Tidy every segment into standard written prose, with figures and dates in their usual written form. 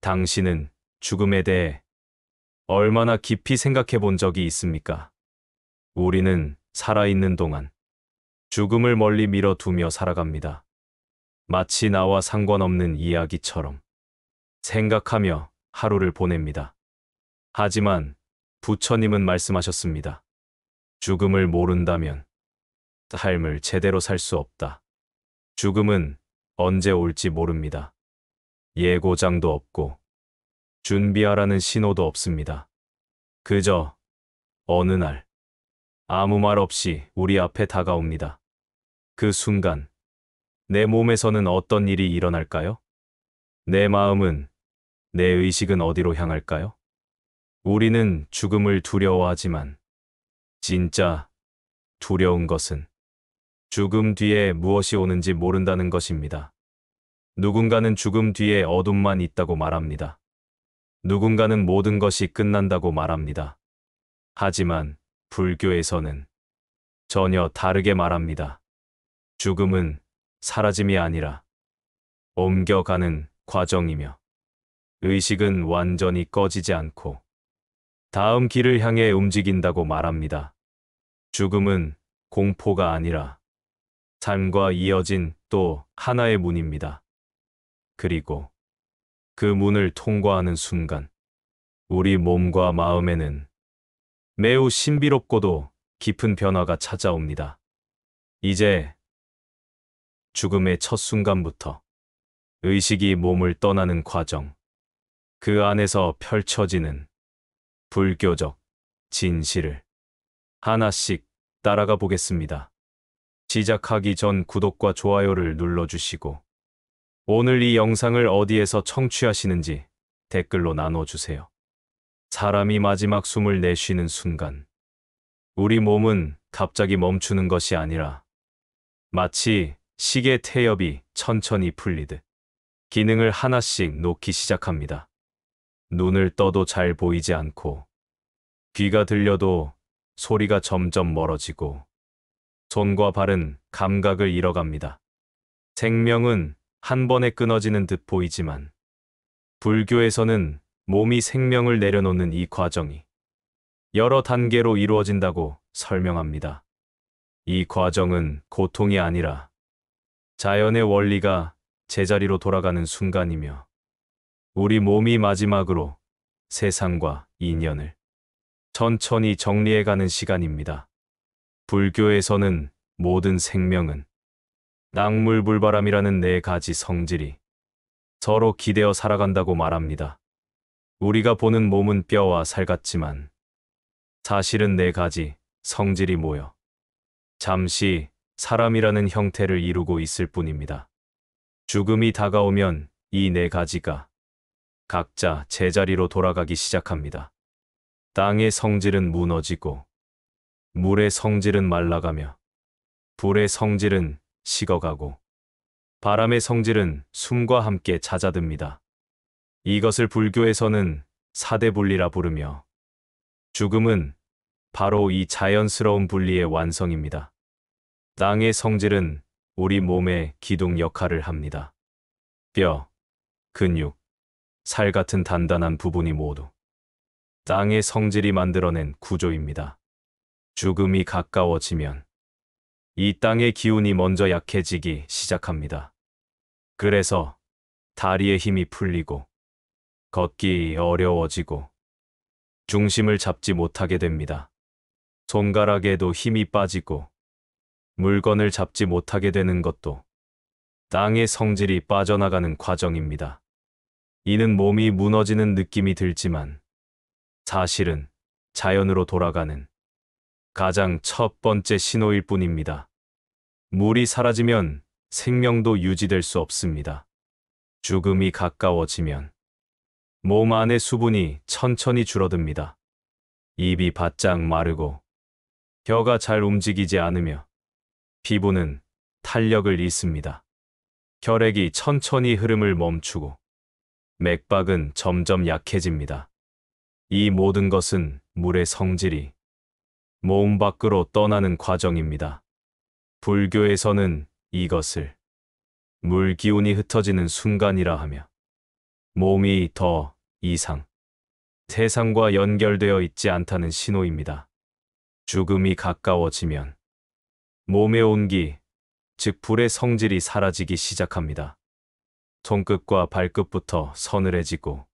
당신은 죽음에 대해 얼마나 깊이 생각해 본 적이 있습니까? 우리는 살아있는 동안 죽음을 멀리 밀어두며 살아갑니다. 마치 나와 상관없는 이야기처럼 생각하며 하루를 보냅니다. 하지만 부처님은 말씀하셨습니다. 죽음을 모른다면 삶을 제대로 살 수 없다. 죽음은 언제 올지 모릅니다. 예고장도 없고 준비하라는 신호도 없습니다. 그저 어느 날 아무 말 없이 우리 앞에 다가옵니다. 그 순간 내 몸에서는 어떤 일이 일어날까요? 내 마음은, 내 의식은 어디로 향할까요? 우리는 죽음을 두려워하지만 진짜 두려운 것은 죽음 뒤에 무엇이 오는지 모른다는 것입니다. 누군가는 죽음 뒤에 어둠만 있다고 말합니다. 누군가는 모든 것이 끝난다고 말합니다. 하지만 불교에서는 전혀 다르게 말합니다. 죽음은 사라짐이 아니라 옮겨가는 과정이며 의식은 완전히 꺼지지 않고 다음 길을 향해 움직인다고 말합니다. 죽음은 공포가 아니라 삶과 이어진 또 하나의 문입니다. 그리고 그 문을 통과하는 순간 우리 몸과 마음에는 매우 신비롭고도 깊은 변화가 찾아옵니다. 이제 죽음의 첫 순간부터 의식이 몸을 떠나는 과정, 그 안에서 펼쳐지는 불교적 진실을 하나씩 따라가 보겠습니다. 시작하기 전 구독과 좋아요를 눌러주시고 오늘 이 영상을 어디에서 청취하시는지 댓글로 나눠주세요. 사람이 마지막 숨을 내쉬는 순간 우리 몸은 갑자기 멈추는 것이 아니라 마치 시계 태엽이 천천히 풀리듯 기능을 하나씩 놓기 시작합니다. 눈을 떠도 잘 보이지 않고 귀가 들려도 소리가 점점 멀어지고 손과 발은 감각을 잃어갑니다. 생명은 한 번에 끊어지는 듯 보이지만 불교에서는 몸이 생명을 내려놓는 이 과정이 여러 단계로 이루어진다고 설명합니다. 이 과정은 고통이 아니라 자연의 원리가 제자리로 돌아가는 순간이며 우리 몸이 마지막으로 세상과 인연을 천천히 정리해가는 시간입니다. 불교에서는 모든 생명은 낙물불바람이라는 네 가지 성질이 서로 기대어 살아간다고 말합니다. 우리가 보는 몸은 뼈와 살 같지만 사실은 네 가지 성질이 모여 잠시 사람이라는 형태를 이루고 있을 뿐입니다. 죽음이 다가오면 이 네 가지가 각자 제자리로 돌아가기 시작합니다. 땅의 성질은 무너지고 물의 성질은 말라가며 불의 성질은 식어가고 바람의 성질은 숨과 함께 잦아듭니다. 이것을 불교에서는 사대분리라 부르며 죽음은 바로 이 자연스러운 분리의 완성입니다. 땅의 성질은 우리 몸의 기둥 역할을 합니다. 뼈, 근육, 살 같은 단단한 부분이 모두 땅의 성질이 만들어낸 구조입니다. 죽음이 가까워지면 이 땅의 기운이 먼저 약해지기 시작합니다. 그래서 다리의 힘이 풀리고 걷기 어려워지고 중심을 잡지 못하게 됩니다. 손가락에도 힘이 빠지고 물건을 잡지 못하게 되는 것도 땅의 성질이 빠져나가는 과정입니다. 이는 몸이 무너지는 느낌이 들지만 사실은 자연으로 돌아가는 가장 첫 번째 신호일 뿐입니다. 물이 사라지면 생명도 유지될 수 없습니다. 죽음이 가까워지면 몸 안의 수분이 천천히 줄어듭니다. 입이 바짝 마르고 혀가 잘 움직이지 않으며 피부는 탄력을 잃습니다. 혈액이 천천히 흐름을 멈추고 맥박은 점점 약해집니다. 이 모든 것은 물의 성질이 몸 밖으로 떠나는 과정입니다. 불교에서는 이것을 물 기운이 흩어지는 순간이라 하며 몸이 더 이상 세상과 연결되어 있지 않다는 신호입니다. 죽음이 가까워지면 몸의 온기, 즉 불의 성질이 사라지기 시작합니다. 손끝과 발끝부터 서늘해지고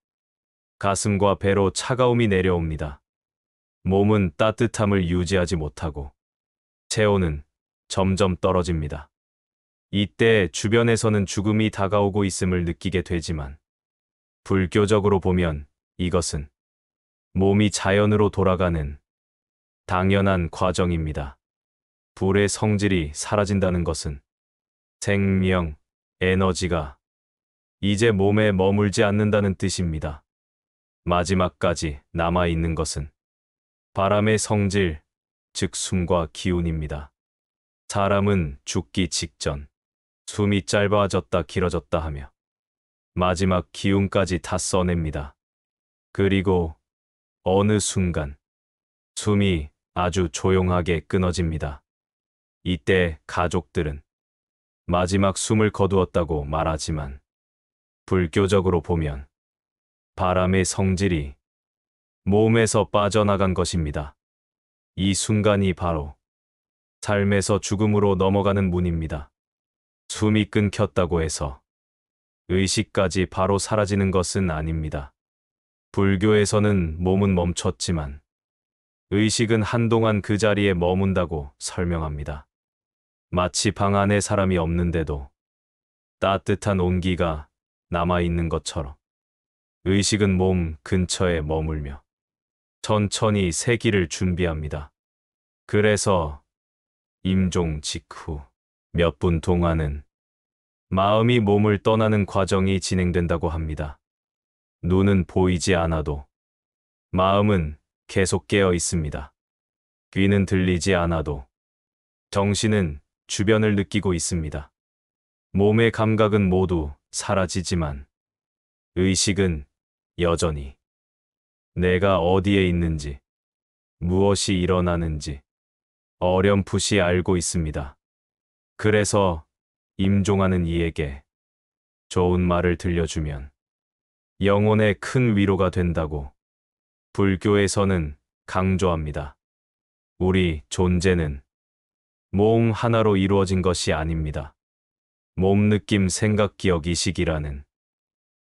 가슴과 배로 차가움이 내려옵니다. 몸은 따뜻함을 유지하지 못하고 체온은 점점 떨어집니다. 이때 주변에서는 죽음이 다가오고 있음을 느끼게 되지만 불교적으로 보면 이것은 몸이 자연으로 돌아가는 당연한 과정입니다. 불의 성질이 사라진다는 것은 생명, 에너지가 이제 몸에 머물지 않는다는 뜻입니다. 마지막까지 남아있는 것은 바람의 성질, 즉 숨과 기운입니다. 사람은 죽기 직전 숨이 짧아졌다 길어졌다 하며 마지막 기운까지 다 써냅니다. 그리고 어느 순간 숨이 아주 조용하게 끊어집니다. 이때 가족들은 마지막 숨을 거두었다고 말하지만 불교적으로 보면 바람의 성질이 몸에서 빠져나간 것입니다. 이 순간이 바로 삶에서 죽음으로 넘어가는 문입니다. 숨이 끊겼다고 해서 의식까지 바로 사라지는 것은 아닙니다. 불교에서는 몸은 멈췄지만 의식은 한동안 그 자리에 머문다고 설명합니다. 마치 방 안에 사람이 없는데도 따뜻한 온기가 남아있는 것처럼 의식은 몸 근처에 머물며 천천히 새기를 준비합니다. 그래서 임종 직후 몇 분 동안은 마음이 몸을 떠나는 과정이 진행된다고 합니다. 눈은 보이지 않아도 마음은 계속 깨어 있습니다. 귀는 들리지 않아도 정신은 주변을 느끼고 있습니다. 몸의 감각은 모두 사라지지만 의식은 여전히 내가 어디에 있는지, 무엇이 일어나는지 어렴풋이 알고 있습니다. 그래서 임종하는 이에게 좋은 말을 들려주면 영혼에 큰 위로가 된다고 불교에서는 강조합니다. 우리 존재는 몸 하나로 이루어진 것이 아닙니다. 몸, 느낌, 생각, 기억, 의식이라는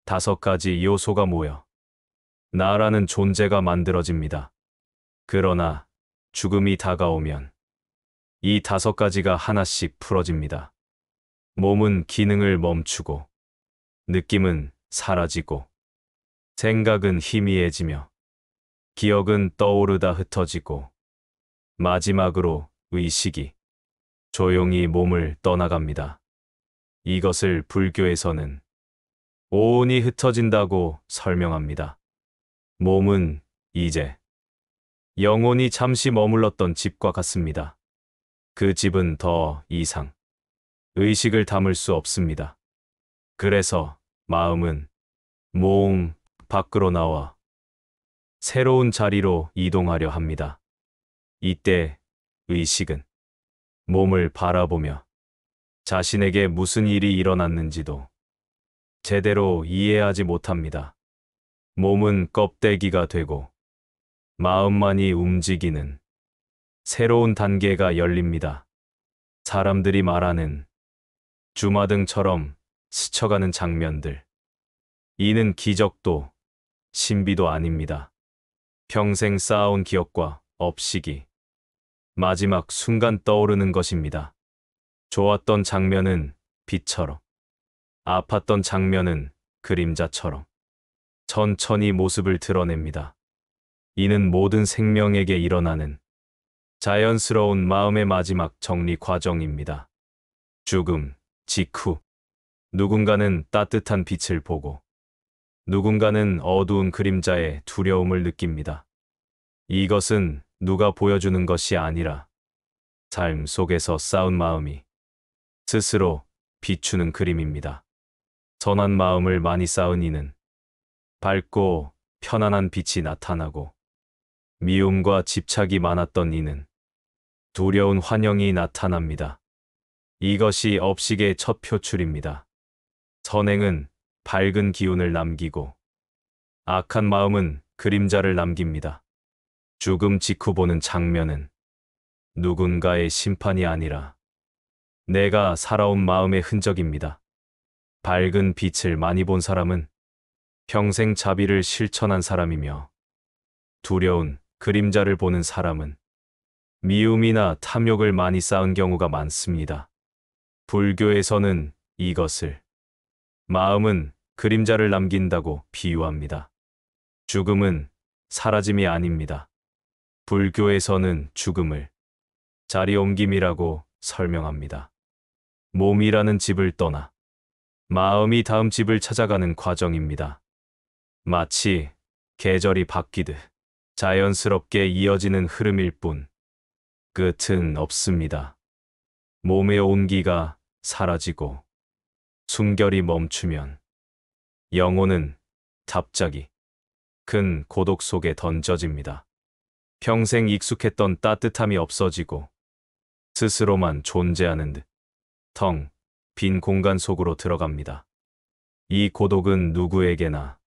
5가지 요소가 모여 나라는 존재가 만들어집니다. 그러나 죽음이 다가오면 이 5가지가 하나씩 풀어집니다. 몸은 기능을 멈추고 느낌은 사라지고 생각은 희미해지며 기억은 떠오르다 흩어지고 마지막으로 의식이 조용히 몸을 떠나갑니다. 이것을 불교에서는 오온이 흩어진다고 설명합니다. 몸은 이제 영혼이 잠시 머물렀던 집과 같습니다. 그 집은 더 이상 의식을 담을 수 없습니다. 그래서 마음은 몸 밖으로 나와 새로운 자리로 이동하려 합니다. 이때 의식은 몸을 바라보며 자신에게 무슨 일이 일어났는지도 제대로 이해하지 못합니다. 몸은 껍데기가 되고 마음만이 움직이는 새로운 단계가 열립니다. 사람들이 말하는 주마등처럼 스쳐가는 장면들. 이는 기적도 신비도 아닙니다. 평생 쌓아온 기억과 업식이 마지막 순간 떠오르는 것입니다. 좋았던 장면은 빛처럼, 아팠던 장면은 그림자처럼 천천히 모습을 드러냅니다. 이는 모든 생명에게 일어나는 자연스러운 마음의 마지막 정리 과정입니다. 죽음 직후 누군가는 따뜻한 빛을 보고 누군가는 어두운 그림자의 두려움을 느낍니다. 이것은 누가 보여주는 것이 아니라 삶 속에서 쌓은 마음이 스스로 비추는 그림입니다. 선한 마음을 많이 쌓은 이는 밝고 편안한 빛이 나타나고 미움과 집착이 많았던 이는 두려운 환영이 나타납니다. 이것이 업식의 첫 표출입니다. 선행은 밝은 기운을 남기고 악한 마음은 그림자를 남깁니다. 죽음 직후 보는 장면은 누군가의 심판이 아니라 내가 살아온 마음의 흔적입니다. 밝은 빛을 많이 본 사람은 평생 자비를 실천한 사람이며 두려운 그림자를 보는 사람은 미움이나 탐욕을 많이 쌓은 경우가 많습니다. 불교에서는 이것을 마음은 그림자를 남긴다고 비유합니다. 죽음은 사라짐이 아닙니다. 불교에서는 죽음을 자리 옮김이라고 설명합니다. 몸이라는 집을 떠나 마음이 다음 집을 찾아가는 과정입니다. 마치 계절이 바뀌듯 자연스럽게 이어지는 흐름일 뿐 끝은 없습니다. 몸의 온기가 사라지고 숨결이 멈추면 영혼은 갑자기 큰 고독 속에 던져집니다. 평생 익숙했던 따뜻함이 없어지고 스스로만 존재하는 듯 텅 빈 공간 속으로 들어갑니다. 이 고독은 누구에게나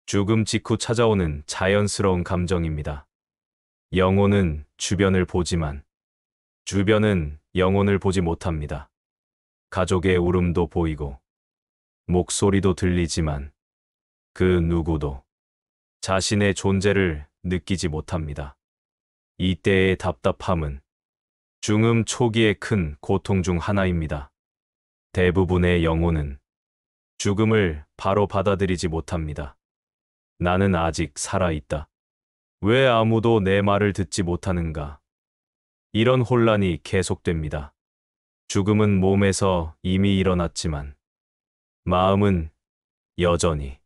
죽음 직후 찾아오는 자연스러운 감정입니다. 영혼은 주변을 보지만 주변은 영혼을 보지 못합니다. 가족의 울음도 보이고 목소리도 들리지만 그 누구도 자신의 존재를 느끼지 못합니다. 이때의 답답함은 죽음 초기의 큰 고통 중 하나입니다. 대부분의 영혼은 죽음을 바로 받아들이지 못합니다. 나는 아직 살아있다. 왜 아무도 내 말을 듣지 못하는가? 이런 혼란이 계속됩니다. 죽음은 몸에서 이미 일어났지만 마음은 여전히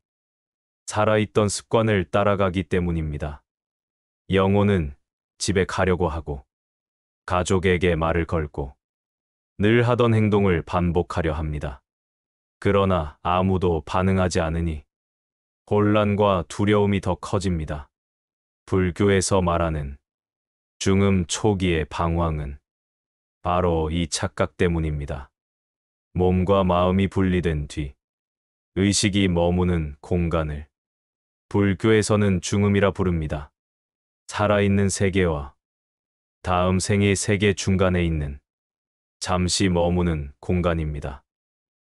살아있던 습관을 따라가기 때문입니다. 영혼은 집에 가려고 하고 가족에게 말을 걸고 늘 하던 행동을 반복하려 합니다. 그러나 아무도 반응하지 않으니 혼란과 두려움이 더 커집니다. 불교에서 말하는 죽음 초기의 방황은 바로 이 착각 때문입니다. 몸과 마음이 분리된 뒤 의식이 머무는 공간을 불교에서는 중음이라 부릅니다. 살아있는 세계와 다음 생의 세계 중간에 있는 잠시 머무는 공간입니다.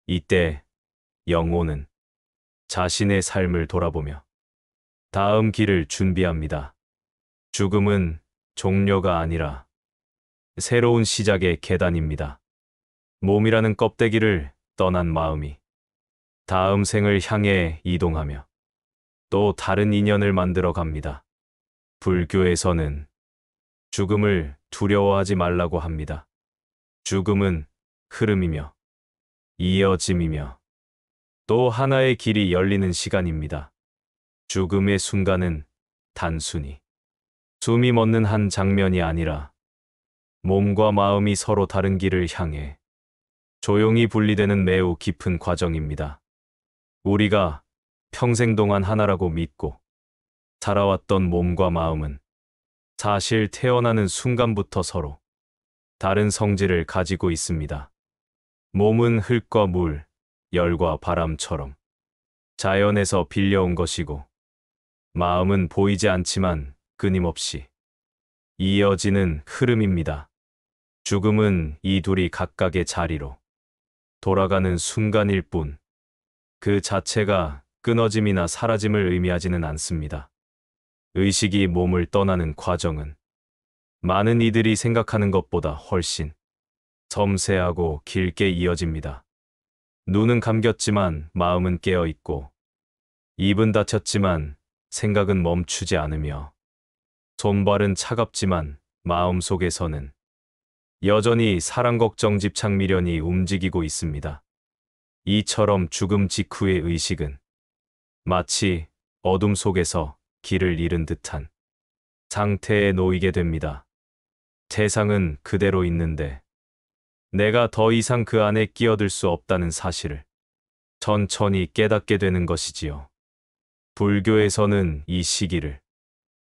이때 영혼은 자신의 삶을 돌아보며 다음 길을 준비합니다. 죽음은 종료가 아니라 새로운 시작의 계단입니다. 몸이라는 껍데기를 떠난 마음이 다음 생을 향해 이동하며 또 다른 인연을 만들어 갑니다. 불교에서는 죽음을 두려워하지 말라고 합니다. 죽음은 흐름이며 이어짐이며 또 하나의 길이 열리는 시간입니다. 죽음의 순간은 단순히 숨이 멎는 한 장면이 아니라 몸과 마음이 서로 다른 길을 향해 조용히 분리되는 매우 깊은 과정입니다. 우리가 평생 동안 하나라고 믿고 살아왔던 몸과 마음은 사실 태어나는 순간부터 서로 다른 성질을 가지고 있습니다. 몸은 흙과 물, 열과 바람처럼 자연에서 빌려온 것이고 마음은 보이지 않지만 끊임없이 이어지는 흐름입니다. 죽음은 이 둘이 각각의 자리로 돌아가는 순간일 뿐 그 자체가 끊어짐이나 사라짐을 의미하지는 않습니다. 의식이 몸을 떠나는 과정은 많은 이들이 생각하는 것보다 훨씬 섬세하고 길게 이어집니다. 눈은 감겼지만 마음은 깨어 있고 입은 닫혔지만 생각은 멈추지 않으며 손발은 차갑지만 마음속에서는 여전히 사랑 걱정 집착 미련이 움직이고 있습니다. 이처럼 죽음 직후의 의식은 마치 어둠 속에서 길을 잃은 듯한 상태에 놓이게 됩니다. 세상은 그대로 있는데 내가 더 이상 그 안에 끼어들 수 없다는 사실을 천천히 깨닫게 되는 것이지요. 불교에서는 이 시기를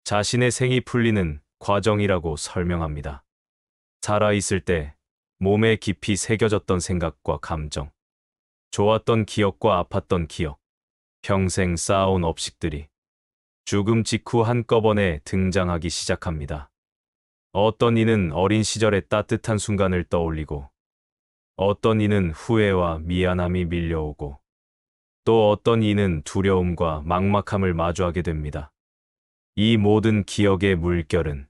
자신의 생이 풀리는 과정이라고 설명합니다. 살아있을 때 몸에 깊이 새겨졌던 생각과 감정, 좋았던 기억과 아팠던 기억, 평생 쌓아온 업식들이 죽음 직후 한꺼번에 등장하기 시작합니다. 어떤 이는 어린 시절의 따뜻한 순간을 떠올리고, 어떤 이는 후회와 미안함이 밀려오고, 또 어떤 이는 두려움과 막막함을 마주하게 됩니다. 이 모든 기억의 물결은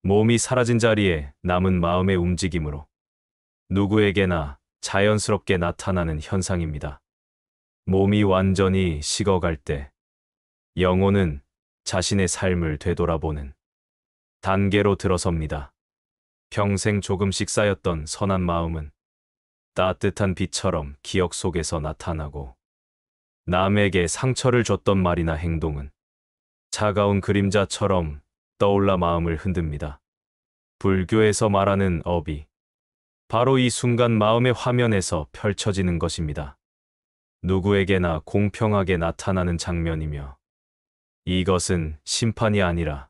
몸이 사라진 자리에 남은 마음의 움직임으로 누구에게나 자연스럽게 나타나는 현상입니다. 몸이 완전히 식어갈 때 영혼은 자신의 삶을 되돌아보는 단계로 들어섭니다. 평생 조금씩 쌓였던 선한 마음은 따뜻한 빛처럼 기억 속에서 나타나고, 남에게 상처를 줬던 말이나 행동은 차가운 그림자처럼 떠올라 마음을 흔듭니다. 불교에서 말하는 업이 바로 이 순간 마음의 화면에서 펼쳐지는 것입니다. 누구에게나 공평하게 나타나는 장면이며, 이것은 심판이 아니라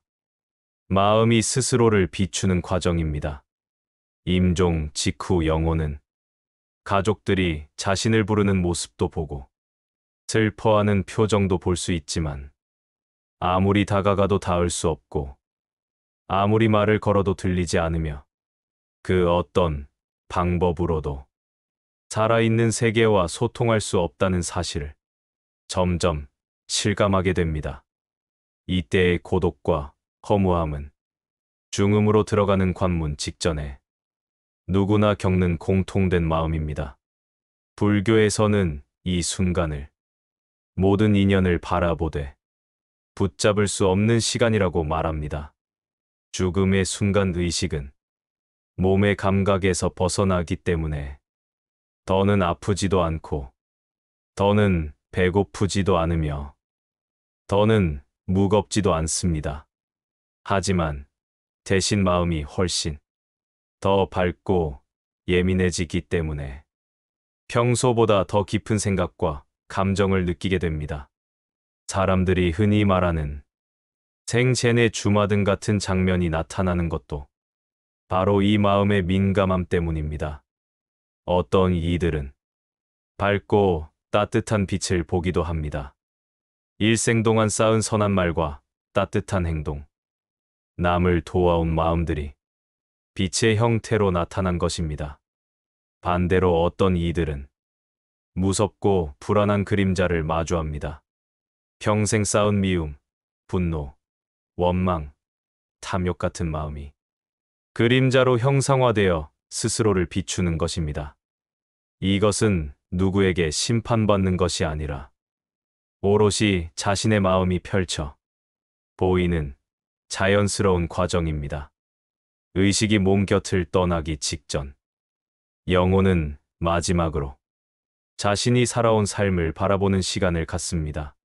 마음이 스스로를 비추는 과정입니다. 임종 직후 영혼은 가족들이 자신을 부르는 모습도 보고 슬퍼하는 표정도 볼 수 있지만, 아무리 다가가도 닿을 수 없고 아무리 말을 걸어도 들리지 않으며, 그 어떤 방법으로도 살아있는 세계와 소통할 수 없다는 사실을 점점 실감하게 됩니다. 이때의 고독과 허무함은 중음으로 들어가는 관문 직전에 누구나 겪는 공통된 마음입니다. 불교에서는 이 순간을 모든 인연을 바라보되 붙잡을 수 없는 시간이라고 말합니다. 죽음의 순간 의식은 몸의 감각에서 벗어나기 때문에 더는 아프지도 않고, 더는 배고프지도 않으며, 더는 무겁지도 않습니다. 하지만 대신 마음이 훨씬 더 밝고 예민해지기 때문에 평소보다 더 깊은 생각과 감정을 느끼게 됩니다. 사람들이 흔히 말하는 생체내 주마등 같은 장면이 나타나는 것도 바로 이 마음의 민감함 때문입니다. 어떤 이들은 밝고 따뜻한 빛을 보기도 합니다. 일생 동안 쌓은 선한 말과 따뜻한 행동, 남을 도와온 마음들이 빛의 형태로 나타난 것입니다. 반대로 어떤 이들은 무섭고 불안한 그림자를 마주합니다. 평생 쌓은 미움, 분노, 원망, 탐욕 같은 마음이 그림자로 형상화되어 스스로를 비추는 것입니다. 이것은 누구에게 심판받는 것이 아니라 오롯이 자신의 마음이 펼쳐 보이는 자연스러운 과정입니다. 의식이 몸 곁을 떠나기 직전, 영혼은 마지막으로 자신이 살아온 삶을 바라보는 시간을 갖습니다.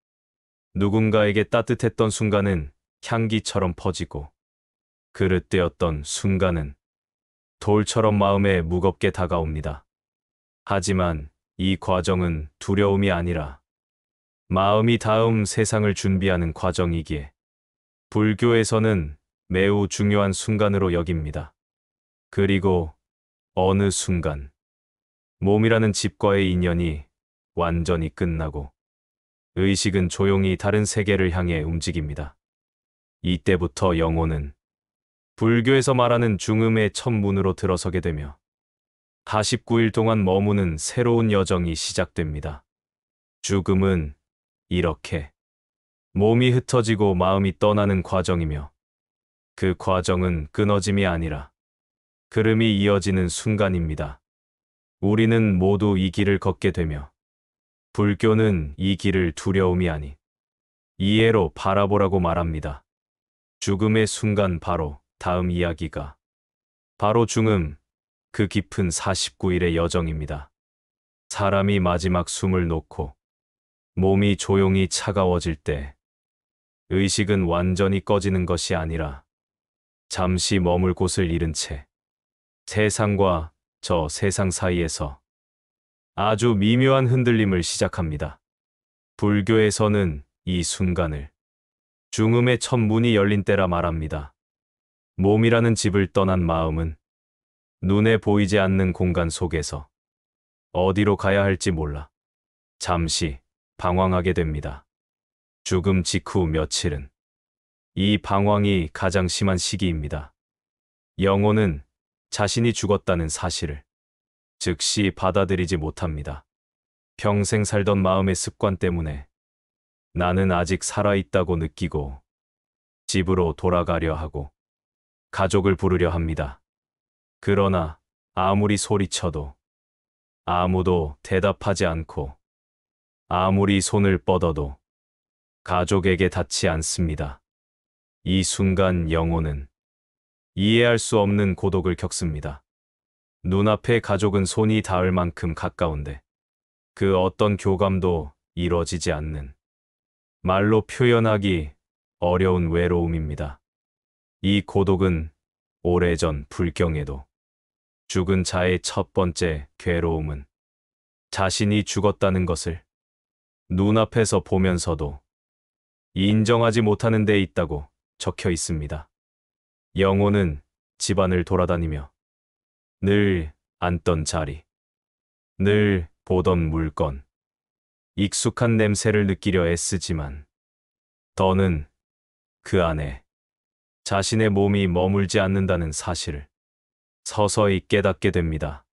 누군가에게 따뜻했던 순간은 향기처럼 퍼지고, 그릇되었던 순간은 돌처럼 마음에 무겁게 다가옵니다. 하지만 이 과정은 두려움이 아니라 마음이 다음 세상을 준비하는 과정이기에 불교에서는 매우 중요한 순간으로 여깁니다. 그리고 어느 순간 몸이라는 집과의 인연이 완전히 끝나고 의식은 조용히 다른 세계를 향해 움직입니다. 이때부터 영혼은 불교에서 말하는 중음의 첫 문으로 들어서게 되며 49일 동안 머무는 새로운 여정이 시작됩니다. 죽음은 이렇게 몸이 흩어지고 마음이 떠나는 과정이며, 그 과정은 끊어짐이 아니라 걸음이 이어지는 순간입니다. 우리는 모두 이 길을 걷게 되며, 불교는 이 길을 두려움이 아닌 이해로 바라보라고 말합니다. 죽음의 순간 바로 다음 이야기가 바로 중음, 그 깊은 49일의 여정입니다. 사람이 마지막 숨을 놓고 몸이 조용히 차가워질 때 의식은 완전히 꺼지는 것이 아니라 잠시 머물 곳을 잃은 채 세상과 저 세상 사이에서 아주 미묘한 흔들림을 시작합니다. 불교에서는 이 순간을 중음의 첫 문이 열린 때라 말합니다. 몸이라는 집을 떠난 마음은 눈에 보이지 않는 공간 속에서 어디로 가야 할지 몰라 잠시 방황하게 됩니다. 죽음 직후 며칠은 이 방황이 가장 심한 시기입니다. 영혼은 자신이 죽었다는 사실을 즉시 받아들이지 못합니다. 평생 살던 마음의 습관 때문에 나는 아직 살아있다고 느끼고 집으로 돌아가려 하고 가족을 부르려 합니다. 그러나 아무리 소리쳐도 아무도 대답하지 않고 아무리 손을 뻗어도 가족에게 닿지 않습니다. 이 순간 영혼은 이해할 수 없는 고독을 겪습니다. 눈앞의 가족은 손이 닿을 만큼 가까운데 그 어떤 교감도 이뤄지지 않는 말로 표현하기 어려운 외로움입니다. 이 고독은 오래전 불경에도 죽은 자의 첫 번째 괴로움은 자신이 죽었다는 것을 눈앞에서 보면서도 인정하지 못하는 데 있다고 적혀 있습니다. 영혼은 집안을 돌아다니며 늘 앉던 자리, 늘 보던 물건, 익숙한 냄새를 느끼려 애쓰지만 더는 그 안에 자신의 몸이 머물지 않는다는 사실을 서서히 깨닫게 됩니다.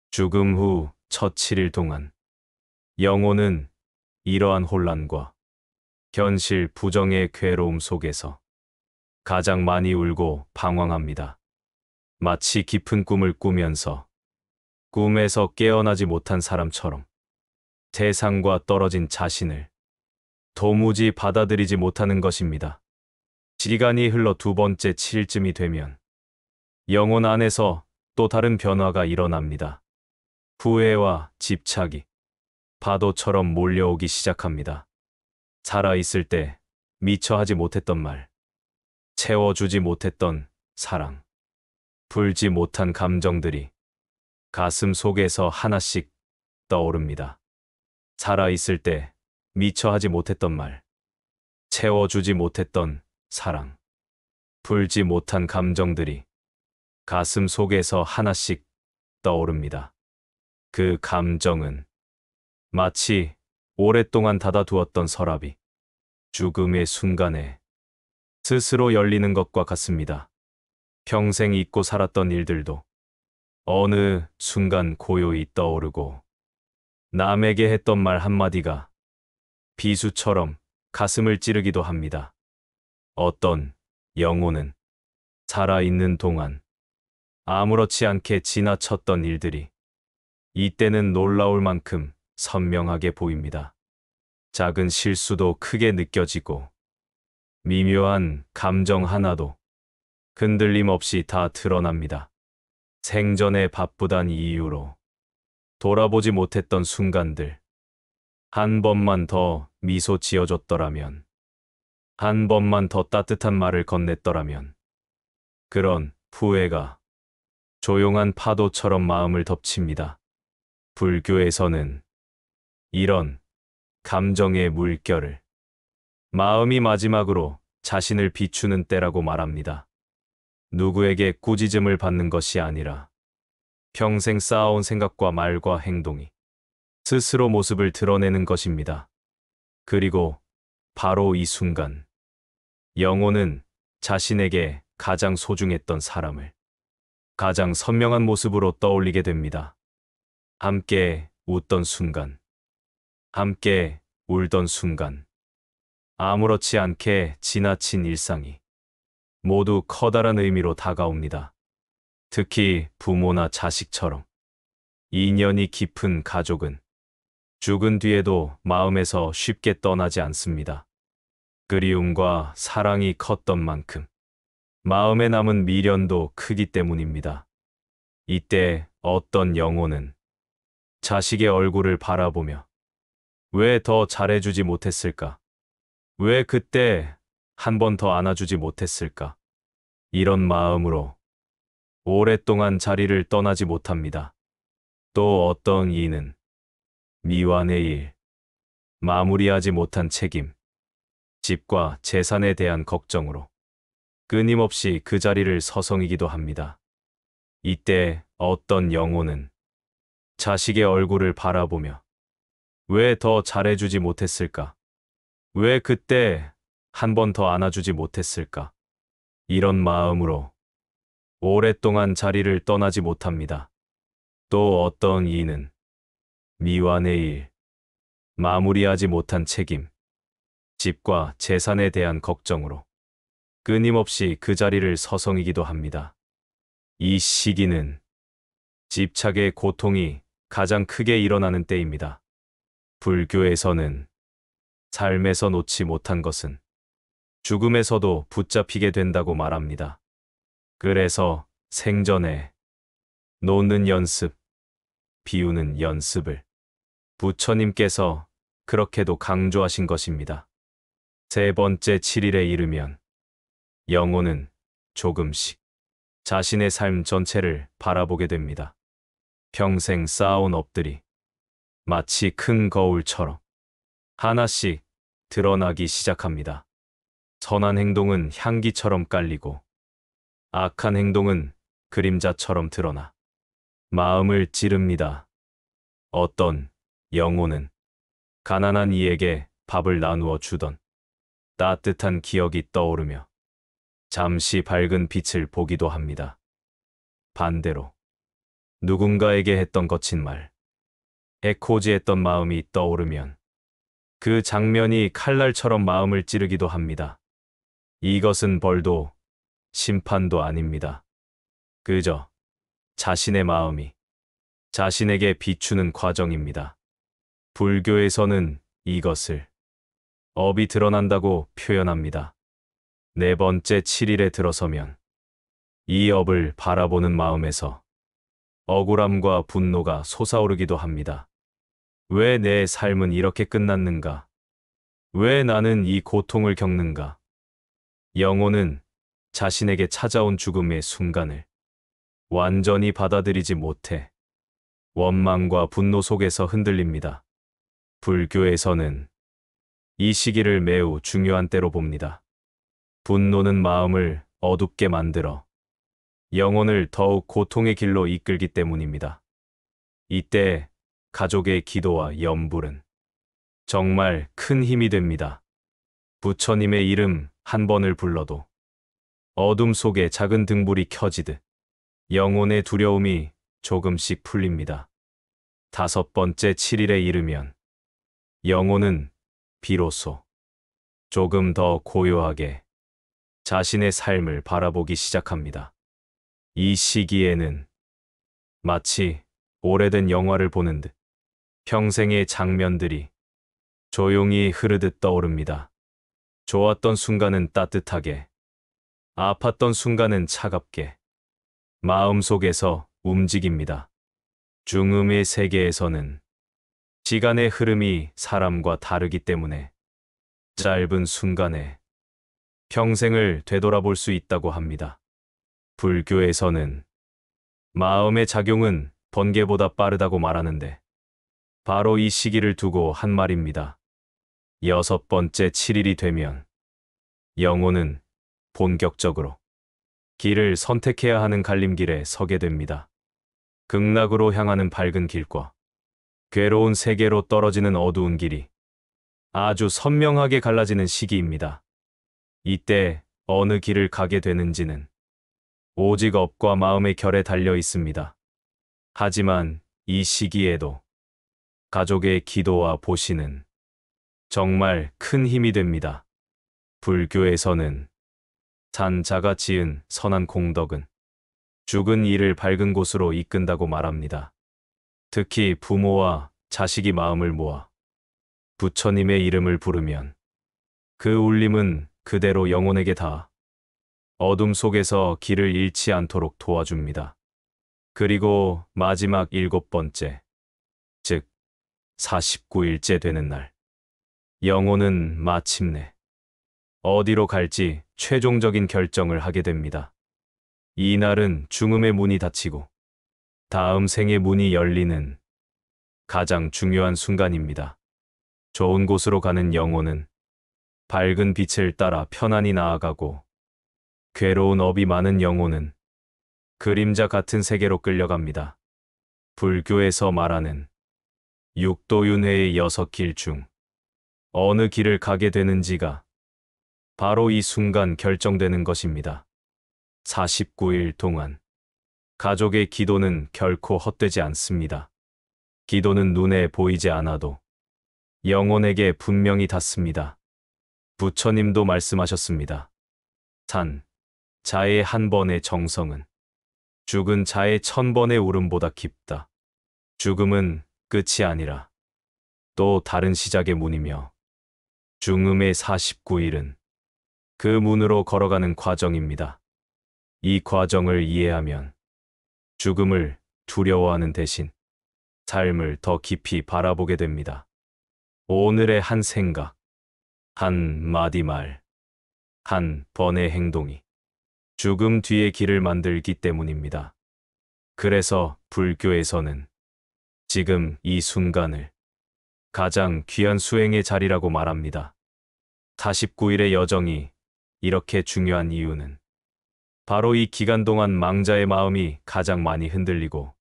죽음 후 첫 7일 동안 영혼은 이러한 혼란과 현실 부정의 괴로움 속에서 가장 많이 울고 방황합니다. 마치 깊은 꿈을 꾸면서 꿈에서 깨어나지 못한 사람처럼 세상과 떨어진 자신을 도무지 받아들이지 못하는 것입니다. 시간이 흘러 두 번째 7일쯤이 되면 영혼 안에서 또 다른 변화가 일어납니다. 후회와 집착이 파도처럼 몰려오기 시작합니다. 살아있을 때 미처 하지 못했던 말, 채워주지 못했던 사랑, 풀지 못한 감정들이 가슴 속에서 하나씩 떠오릅니다. 살아있을 때 미처 하지 못했던 말, 채워주지 못했던 사랑, 풀지 못한 감정들이 가슴 속에서 하나씩 떠오릅니다. 그 감정은 마치 오랫동안 닫아두었던 서랍이 죽음의 순간에 스스로 열리는 것과 같습니다. 평생 잊고 살았던 일들도 어느 순간 고요히 떠오르고 남에게 했던 말 한마디가 비수처럼 가슴을 찌르기도 합니다. 어떤 영혼은 살아있는 동안 아무렇지 않게 지나쳤던 일들이 이때는 놀라울 만큼 선명하게 보입니다. 작은 실수도 크게 느껴지고 미묘한 감정 하나도 흔들림 없이 다 드러납니다. 생전에 바쁘단 이유로 돌아보지 못했던 순간들, 한 번만 더 미소 지어줬더라면, 한 번만 더 따뜻한 말을 건넸더라면, 그런 후회가 조용한 파도처럼 마음을 덮칩니다. 불교에서는 이런 감정의 물결을 마음이 마지막으로 자신을 비추는 때라고 말합니다. 누구에게 꾸짖음을 받는 것이 아니라 평생 쌓아온 생각과 말과 행동이 스스로 모습을 드러내는 것입니다. 그리고 바로 이 순간, 영혼은 자신에게 가장 소중했던 사람을 가장 선명한 모습으로 떠올리게 됩니다. 함께 웃던 순간, 함께 울던 순간, 아무렇지 않게 지나친 일상이 모두 커다란 의미로 다가옵니다. 특히 부모나 자식처럼 인연이 깊은 가족은 죽은 뒤에도 마음에서 쉽게 떠나지 않습니다. 그리움과 사랑이 컸던 만큼 마음에 남은 미련도 크기 때문입니다. 이때 어떤 영혼은 자식의 얼굴을 바라보며 왜 더 잘해주지 못했을까? 왜 그때 한 번 더 안아주지 못했을까? 이런 마음으로 오랫동안 자리를 떠나지 못합니다. 또 어떤 이는 미완의 일, 마무리하지 못한 책임, 집과 재산에 대한 걱정으로 끊임없이 그 자리를 서성이기도 합니다. 이때 어떤 영혼은 자식의 얼굴을 바라보며 왜 더 잘해주지 못했을까? 왜 그때 한 번 더 안아주지 못했을까? 이런 마음으로 오랫동안 자리를 떠나지 못합니다. 또 어떤 이는 미완의 일, 마무리하지 못한 책임, 집과 재산에 대한 걱정으로 끊임없이 그 자리를 서성이기도 합니다. 이 시기는 집착의 고통이 가장 크게 일어나는 때입니다. 불교에서는 삶에서 놓지 못한 것은 죽음에서도 붙잡히게 된다고 말합니다. 그래서 생전에 놓는 연습, 비우는 연습을 부처님께서 그렇게도 강조하신 것입니다. 세 번째 7일에 이르면 영혼은 조금씩 자신의 삶 전체를 바라보게 됩니다. 평생 쌓아온 업들이 마치 큰 거울처럼 하나씩 드러나기 시작합니다. 선한 행동은 향기처럼 깔리고 악한 행동은 그림자처럼 드러나 마음을 찌릅니다. 어떤 영혼은 가난한 이에게 밥을 나누어 주던 따뜻한 기억이 떠오르며 잠시 밝은 빛을 보기도 합니다. 반대로 누군가에게 했던 거친 말, 해코지했던 마음이 떠오르면 그 장면이 칼날처럼 마음을 찌르기도 합니다. 이것은 벌도 심판도 아닙니다. 그저 자신의 마음이 자신에게 비추는 과정입니다. 불교에서는 이것을 업이 드러난다고 표현합니다. 네 번째 7일에 들어서면 이 업을 바라보는 마음에서 억울함과 분노가 솟아오르기도 합니다. 왜 내 삶은 이렇게 끝났는가? 왜 나는 이 고통을 겪는가? 영혼은 자신에게 찾아온 죽음의 순간을 완전히 받아들이지 못해 원망과 분노 속에서 흔들립니다. 불교에서는 이 시기를 매우 중요한 때로 봅니다. 분노는 마음을 어둡게 만들어 영혼을 더욱 고통의 길로 이끌기 때문입니다. 이때 가족의 기도와 염불은 정말 큰 힘이 됩니다. 부처님의 이름 한 번을 불러도 어둠 속에 작은 등불이 켜지듯 영혼의 두려움이 조금씩 풀립니다. 다섯 번째 7일에 이르면 영혼은 비로소 조금 더 고요하게 자신의 삶을 바라보기 시작합니다. 이 시기에는 마치 오래된 영화를 보는 듯 평생의 장면들이 조용히 흐르듯 떠오릅니다. 좋았던 순간은 따뜻하게, 아팠던 순간은 차갑게 마음속에서 움직입니다. 중음의 세계에서는 시간의 흐름이 사람과 다르기 때문에 짧은 순간에 평생을 되돌아볼 수 있다고 합니다. 불교에서는 마음의 작용은 번개보다 빠르다고 말하는데 바로 이 시기를 두고 한 말입니다. 여섯 번째 7일이 되면 영혼은 본격적으로 길을 선택해야 하는 갈림길에 서게 됩니다. 극락으로 향하는 밝은 길과 괴로운 세계로 떨어지는 어두운 길이 아주 선명하게 갈라지는 시기입니다. 이때 어느 길을 가게 되는지는 오직 업과 마음의 결에 달려 있습니다. 하지만 이 시기에도 가족의 기도와 보시는 정말 큰 힘이 됩니다. 불교에서는 산자가 지은 선한 공덕은 죽은 이를 밝은 곳으로 이끈다고 말합니다. 특히 부모와 자식이 마음을 모아 부처님의 이름을 부르면 그 울림은 그대로 영혼에게 닿아 어둠 속에서 길을 잃지 않도록 도와줍니다. 그리고 마지막 7번째, 즉 49일째 되는 날, 영혼은 마침내 어디로 갈지 최종적인 결정을 하게 됩니다. 이 날은 중음의 문이 닫히고 다음 생의 문이 열리는 가장 중요한 순간입니다. 좋은 곳으로 가는 영혼은 밝은 빛을 따라 편안히 나아가고 괴로운 업이 많은 영혼은 그림자 같은 세계로 끌려갑니다. 불교에서 말하는 육도윤회의 6길 중 어느 길을 가게 되는지가 바로 이 순간 결정되는 것입니다. 49일 동안 가족의 기도는 결코 헛되지 않습니다. 기도는 눈에 보이지 않아도 영혼에게 분명히 닿습니다. 부처님도 말씀하셨습니다. 자의 한 번의 정성은 죽은 자의 1000번의 울음보다 깊다. 죽음은 끝이 아니라 또 다른 시작의 문이며 중음의 49일은 그 문으로 걸어가는 과정입니다. 이 과정을 이해하면 죽음을 두려워하는 대신 삶을 더 깊이 바라보게 됩니다. 오늘의 한 생각, 한 마디 말, 한 번의 행동이 죽음 뒤의 길을 만들기 때문입니다. 그래서 불교에서는 지금 이 순간을 가장 귀한 수행의 자리라고 말합니다. 49일의 여정이 이렇게 중요한 이유는 바로 이 기간 동안 망자의 마음이 가장 많이 흔들리고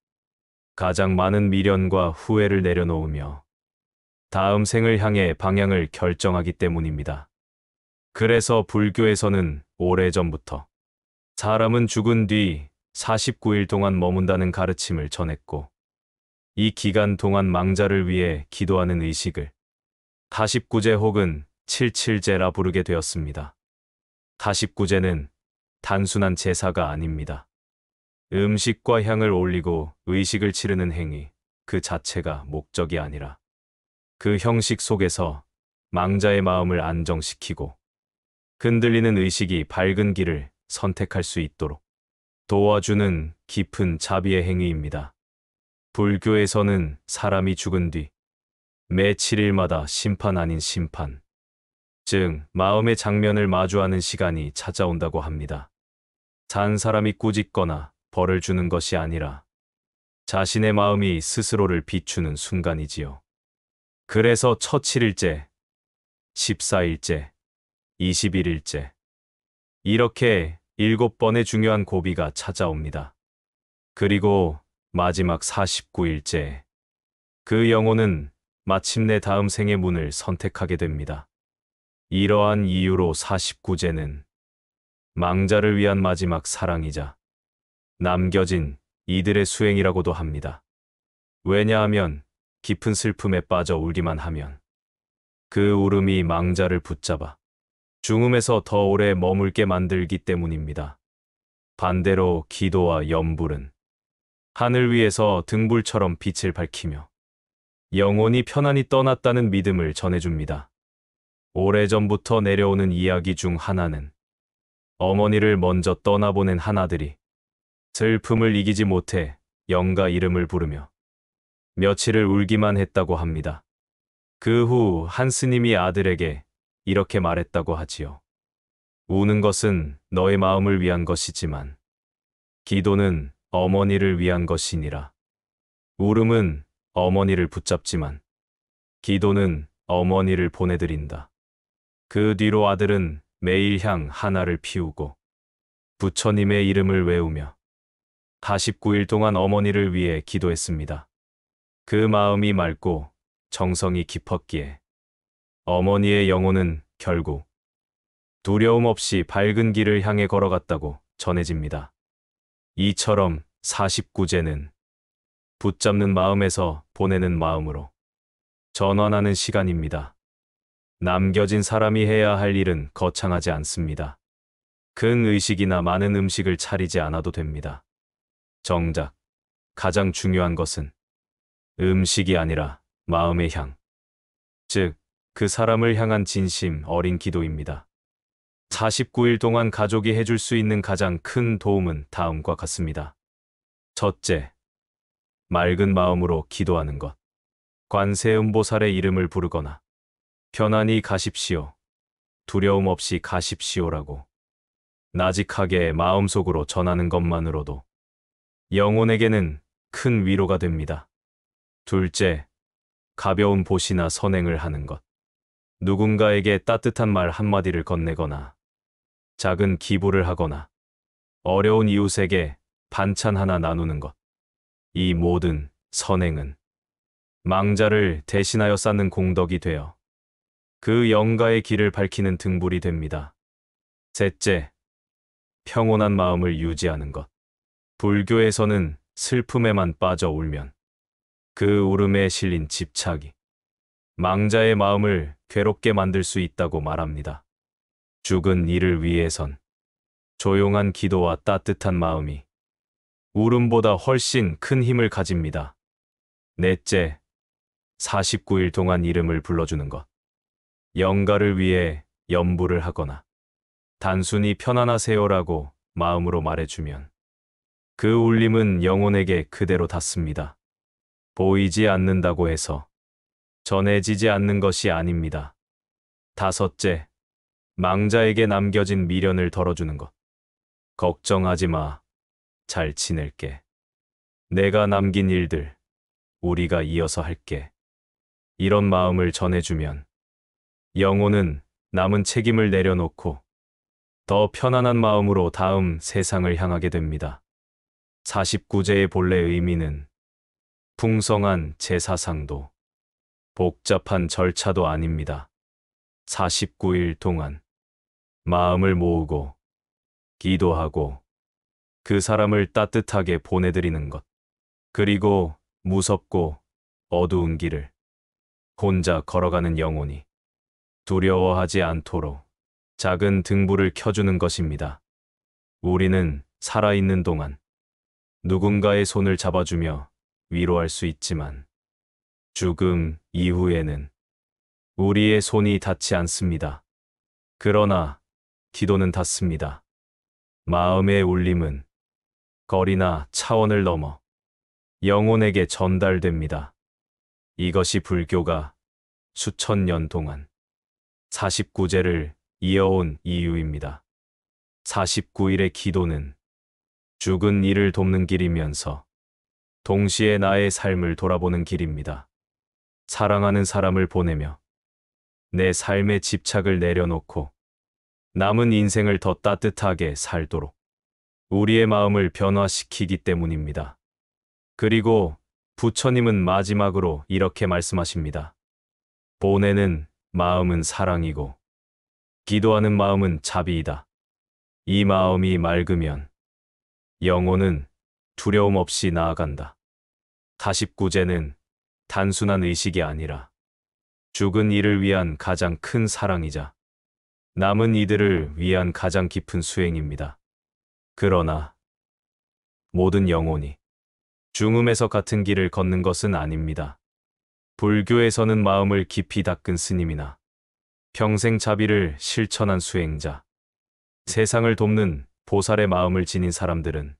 가장 많은 미련과 후회를 내려놓으며 다음 생을 향해 방향을 결정하기 때문입니다. 그래서 불교에서는 오래전부터 사람은 죽은 뒤 49일 동안 머문다는 가르침을 전했고 이 기간 동안 망자를 위해 기도하는 의식을 49제 혹은 77제라 부르게 되었습니다. 49제는 단순한 제사가 아닙니다. 음식과 향을 올리고 의식을 치르는 행위, 그 자체가 목적이 아니라 그 형식 속에서 망자의 마음을 안정시키고 흔들리는 의식이 밝은 길을 선택할 수 있도록 도와주는 깊은 자비의 행위입니다. 불교에서는 사람이 죽은 뒤 매 7일마다 심판 아닌 심판, 즉 마음의 장면을 마주하는 시간이 찾아온다고 합니다. 산 사람이 꾸짖거나 벌을 주는 것이 아니라 자신의 마음이 스스로를 비추는 순간이지요. 그래서 첫 7일째, 14일째, 21일째 이렇게 7번의 중요한 고비가 찾아옵니다. 그리고 마지막 49일째 그 영혼은 마침내 다음 생의 문을 선택하게 됩니다. 이러한 이유로 49제는 망자를 위한 마지막 사랑이자 남겨진 이들의 수행이라고도 합니다. 왜냐하면 깊은 슬픔에 빠져 울기만 하면 그 울음이 망자를 붙잡아 중음에서 더 오래 머물게 만들기 때문입니다. 반대로 기도와 염불은 하늘 위에서 등불처럼 빛을 밝히며 영혼이 편안히 떠났다는 믿음을 전해줍니다. 오래전부터 내려오는 이야기 중 하나는 어머니를 먼저 떠나보낸 한 아들이 슬픔을 이기지 못해 영가 이름을 부르며 며칠을 울기만 했다고 합니다. 그 후 한 스님이 아들에게 이렇게 말했다고 하지요. 우는 것은 너의 마음을 위한 것이지만 기도는 어머니를 위한 것이니라. 울음은 어머니를 붙잡지만 기도는 어머니를 보내드린다. 그 뒤로 아들은 매일 향 하나를 피우고 부처님의 이름을 외우며 49일 동안 어머니를 위해 기도했습니다. 그 마음이 맑고 정성이 깊었기에 어머니의 영혼은 결국 두려움 없이 밝은 길을 향해 걸어갔다고 전해집니다. 이처럼 49제는 붙잡는 마음에서 보내는 마음으로 전환하는 시간입니다. 남겨진 사람이 해야 할 일은 거창하지 않습니다. 큰 의식이나 많은 음식을 차리지 않아도 됩니다. 정작 가장 중요한 것은 음식이 아니라 마음의 향, 즉 그 사람을 향한 진심 어린 기도입니다. 49일 동안 가족이 해줄 수 있는 가장 큰 도움은 다음과 같습니다. 첫째, 맑은 마음으로 기도하는 것. 관세음보살의 이름을 부르거나 편안히 가십시오, 두려움 없이 가십시오라고 나직하게 마음속으로 전하는 것만으로도 영혼에게는 큰 위로가 됩니다. 둘째, 가벼운 보시나 선행을 하는 것. 누군가에게 따뜻한 말 한마디를 건네거나 작은 기부를 하거나 어려운 이웃에게 반찬 하나 나누는 것. 이 모든 선행은 망자를 대신하여 쌓는 공덕이 되어 그 영가의 길을 밝히는 등불이 됩니다. 셋째, 평온한 마음을 유지하는 것. 불교에서는 슬픔에만 빠져 울면 그 울음에 실린 집착이 망자의 마음을 괴롭게 만들 수 있다고 말합니다. 죽은 이를 위해선 조용한 기도와 따뜻한 마음이 울음보다 훨씬 큰 힘을 가집니다. 넷째, 49일 동안 이름을 불러주는 것. 영가를 위해 염불을 하거나 단순히 편안하세요라고 마음으로 말해주면 그 울림은 영혼에게 그대로 닿습니다. 보이지 않는다고 해서 전해지지 않는 것이 아닙니다. 다섯째, 망자에게 남겨진 미련을 덜어주는 것. 걱정하지 마. 잘 지낼게. 내가 남긴 일들, 우리가 이어서 할게. 이런 마음을 전해주면 영혼은 남은 책임을 내려놓고 더 편안한 마음으로 다음 세상을 향하게 됩니다. 49제의 본래 의미는 풍성한 제사상도, 복잡한 절차도 아닙니다. 49일 동안 마음을 모으고 기도하고 그 사람을 따뜻하게 보내드리는 것. 그리고 무섭고 어두운 길을 혼자 걸어가는 영혼이 두려워하지 않도록 작은 등불을 켜주는 것입니다. 우리는 살아있는 동안 누군가의 손을 잡아주며 위로할 수 있지만 죽음 이후에는 우리의 손이 닿지 않습니다. 그러나 기도는 닿습니다. 마음의 울림은 거리나 차원을 넘어 영혼에게 전달됩니다. 이것이 불교가 수천 년 동안 49제를 이어온 이유입니다. 49일의 기도는 죽은 이를 돕는 길이면서 동시에 나의 삶을 돌아보는 길입니다. 사랑하는 사람을 보내며 내 삶의 집착을 내려놓고 남은 인생을 더 따뜻하게 살도록 우리의 마음을 변화시키기 때문입니다. 그리고 부처님은 마지막으로 이렇게 말씀하십니다. 보내는 마음은 사랑이고 기도하는 마음은 자비이다. 이 마음이 맑으면 영혼은 두려움 없이 나아간다. 49제는 단순한 의식이 아니라 죽은 이를 위한 가장 큰 사랑이자 남은 이들을 위한 가장 깊은 수행입니다. 그러나 모든 영혼이 중음에서 같은 길을 걷는 것은 아닙니다. 불교에서는 마음을 깊이 닦은 스님이나 평생 자비를 실천한 수행자, 세상을 돕는 보살의 마음을 지닌 사람들은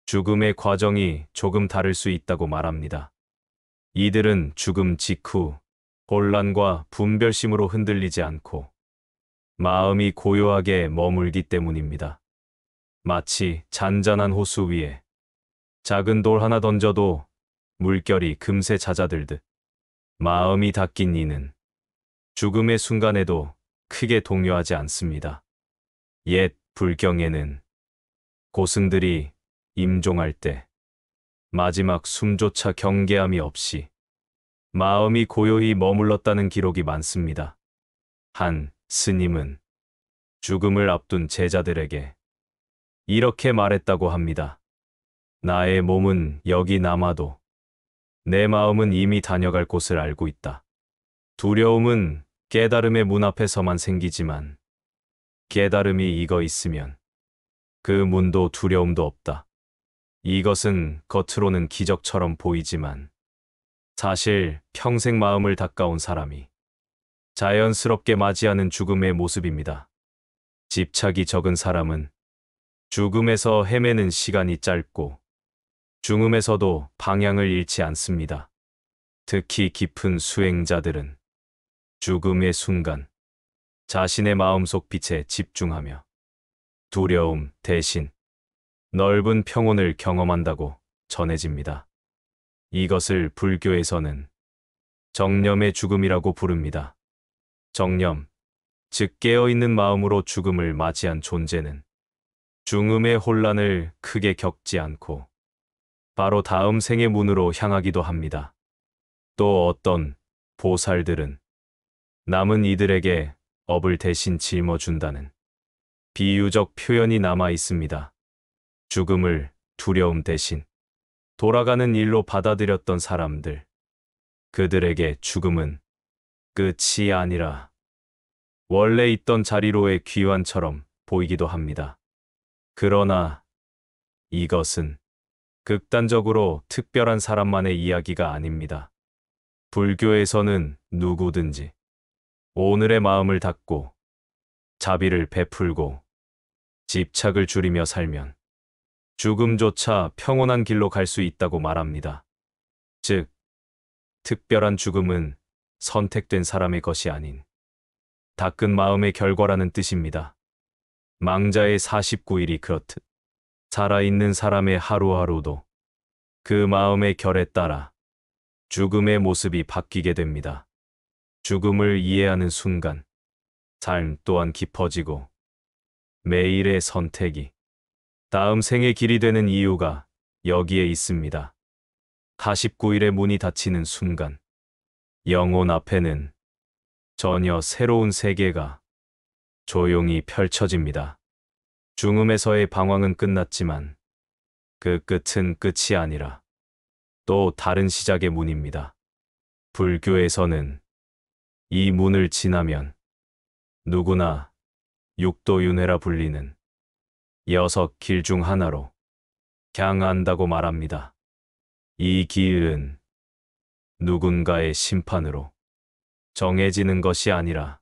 죽음의 과정이 조금 다를 수 있다고 말합니다. 이들은 죽음 직후 혼란과 분별심으로 흔들리지 않고 마음이 고요하게 머물기 때문입니다. 마치 잔잔한 호수 위에 작은 돌 하나 던져도 물결이 금세 잦아들듯 마음이 닦인 이는 죽음의 순간에도 크게 동요하지 않습니다. 옛 불경에는 고승들이 임종할 때 마지막 숨조차 경계함이 없이 마음이 고요히 머물렀다는 기록이 많습니다. 한 스님은 죽음을 앞둔 제자들에게 이렇게 말했다고 합니다. 나의 몸은 여기 남아도 내 마음은 이미 다녀갈 곳을 알고 있다. 두려움은 깨달음의 문 앞에서만 생기지만 깨달음이 익어 있으면 그 문도 두려움도 없다. 이것은 겉으로는 기적처럼 보이지만 사실 평생 마음을 닦아온 사람이 자연스럽게 맞이하는 죽음의 모습입니다. 집착이 적은 사람은 죽음에서 헤매는 시간이 짧고 중음에서도 방향을 잃지 않습니다. 특히 깊은 수행자들은 죽음의 순간 자신의 마음속 빛에 집중하며 두려움 대신 넓은 평온을 경험한다고 전해집니다. 이것을 불교에서는 정념의 죽음이라고 부릅니다. 정념, 즉 깨어있는 마음으로 죽음을 맞이한 존재는 중음의 혼란을 크게 겪지 않고 바로 다음 생의 문으로 향하기도 합니다. 또 어떤 보살들은 남은 이들에게 업을 대신 짊어준다는 비유적 표현이 남아 있습니다. 죽음을 두려움 대신 돌아가는 일로 받아들였던 사람들, 그들에게 죽음은 끝이 아니라 원래 있던 자리로의 귀환처럼 보이기도 합니다. 그러나 이것은 극단적으로 특별한 사람만의 이야기가 아닙니다. 불교에서는 누구든지 오늘의 마음을 닫고 자비를 베풀고 집착을 줄이며 살면 죽음조차 평온한 길로 갈 수 있다고 말합니다. 즉, 특별한 죽음은 선택된 사람의 것이 아닌 닦은 마음의 결과라는 뜻입니다. 망자의 49일이 그렇듯 살아있는 사람의 하루하루도 그 마음의 결에 따라 죽음의 모습이 바뀌게 됩니다. 죽음을 이해하는 순간 삶 또한 깊어지고 매일의 선택이 다음 생의 길이 되는 이유가 여기에 있습니다. 49일의 문이 닫히는 순간 영혼 앞에는 전혀 새로운 세계가 조용히 펼쳐집니다. 중음에서의 방황은 끝났지만 그 끝은 끝이 아니라 또 다른 시작의 문입니다. 불교에서는 이 문을 지나면 누구나 육도윤회라 불리는 6길 중 하나로 향한다고 말합니다. 이 길은 누군가의 심판으로 정해지는 것이 아니라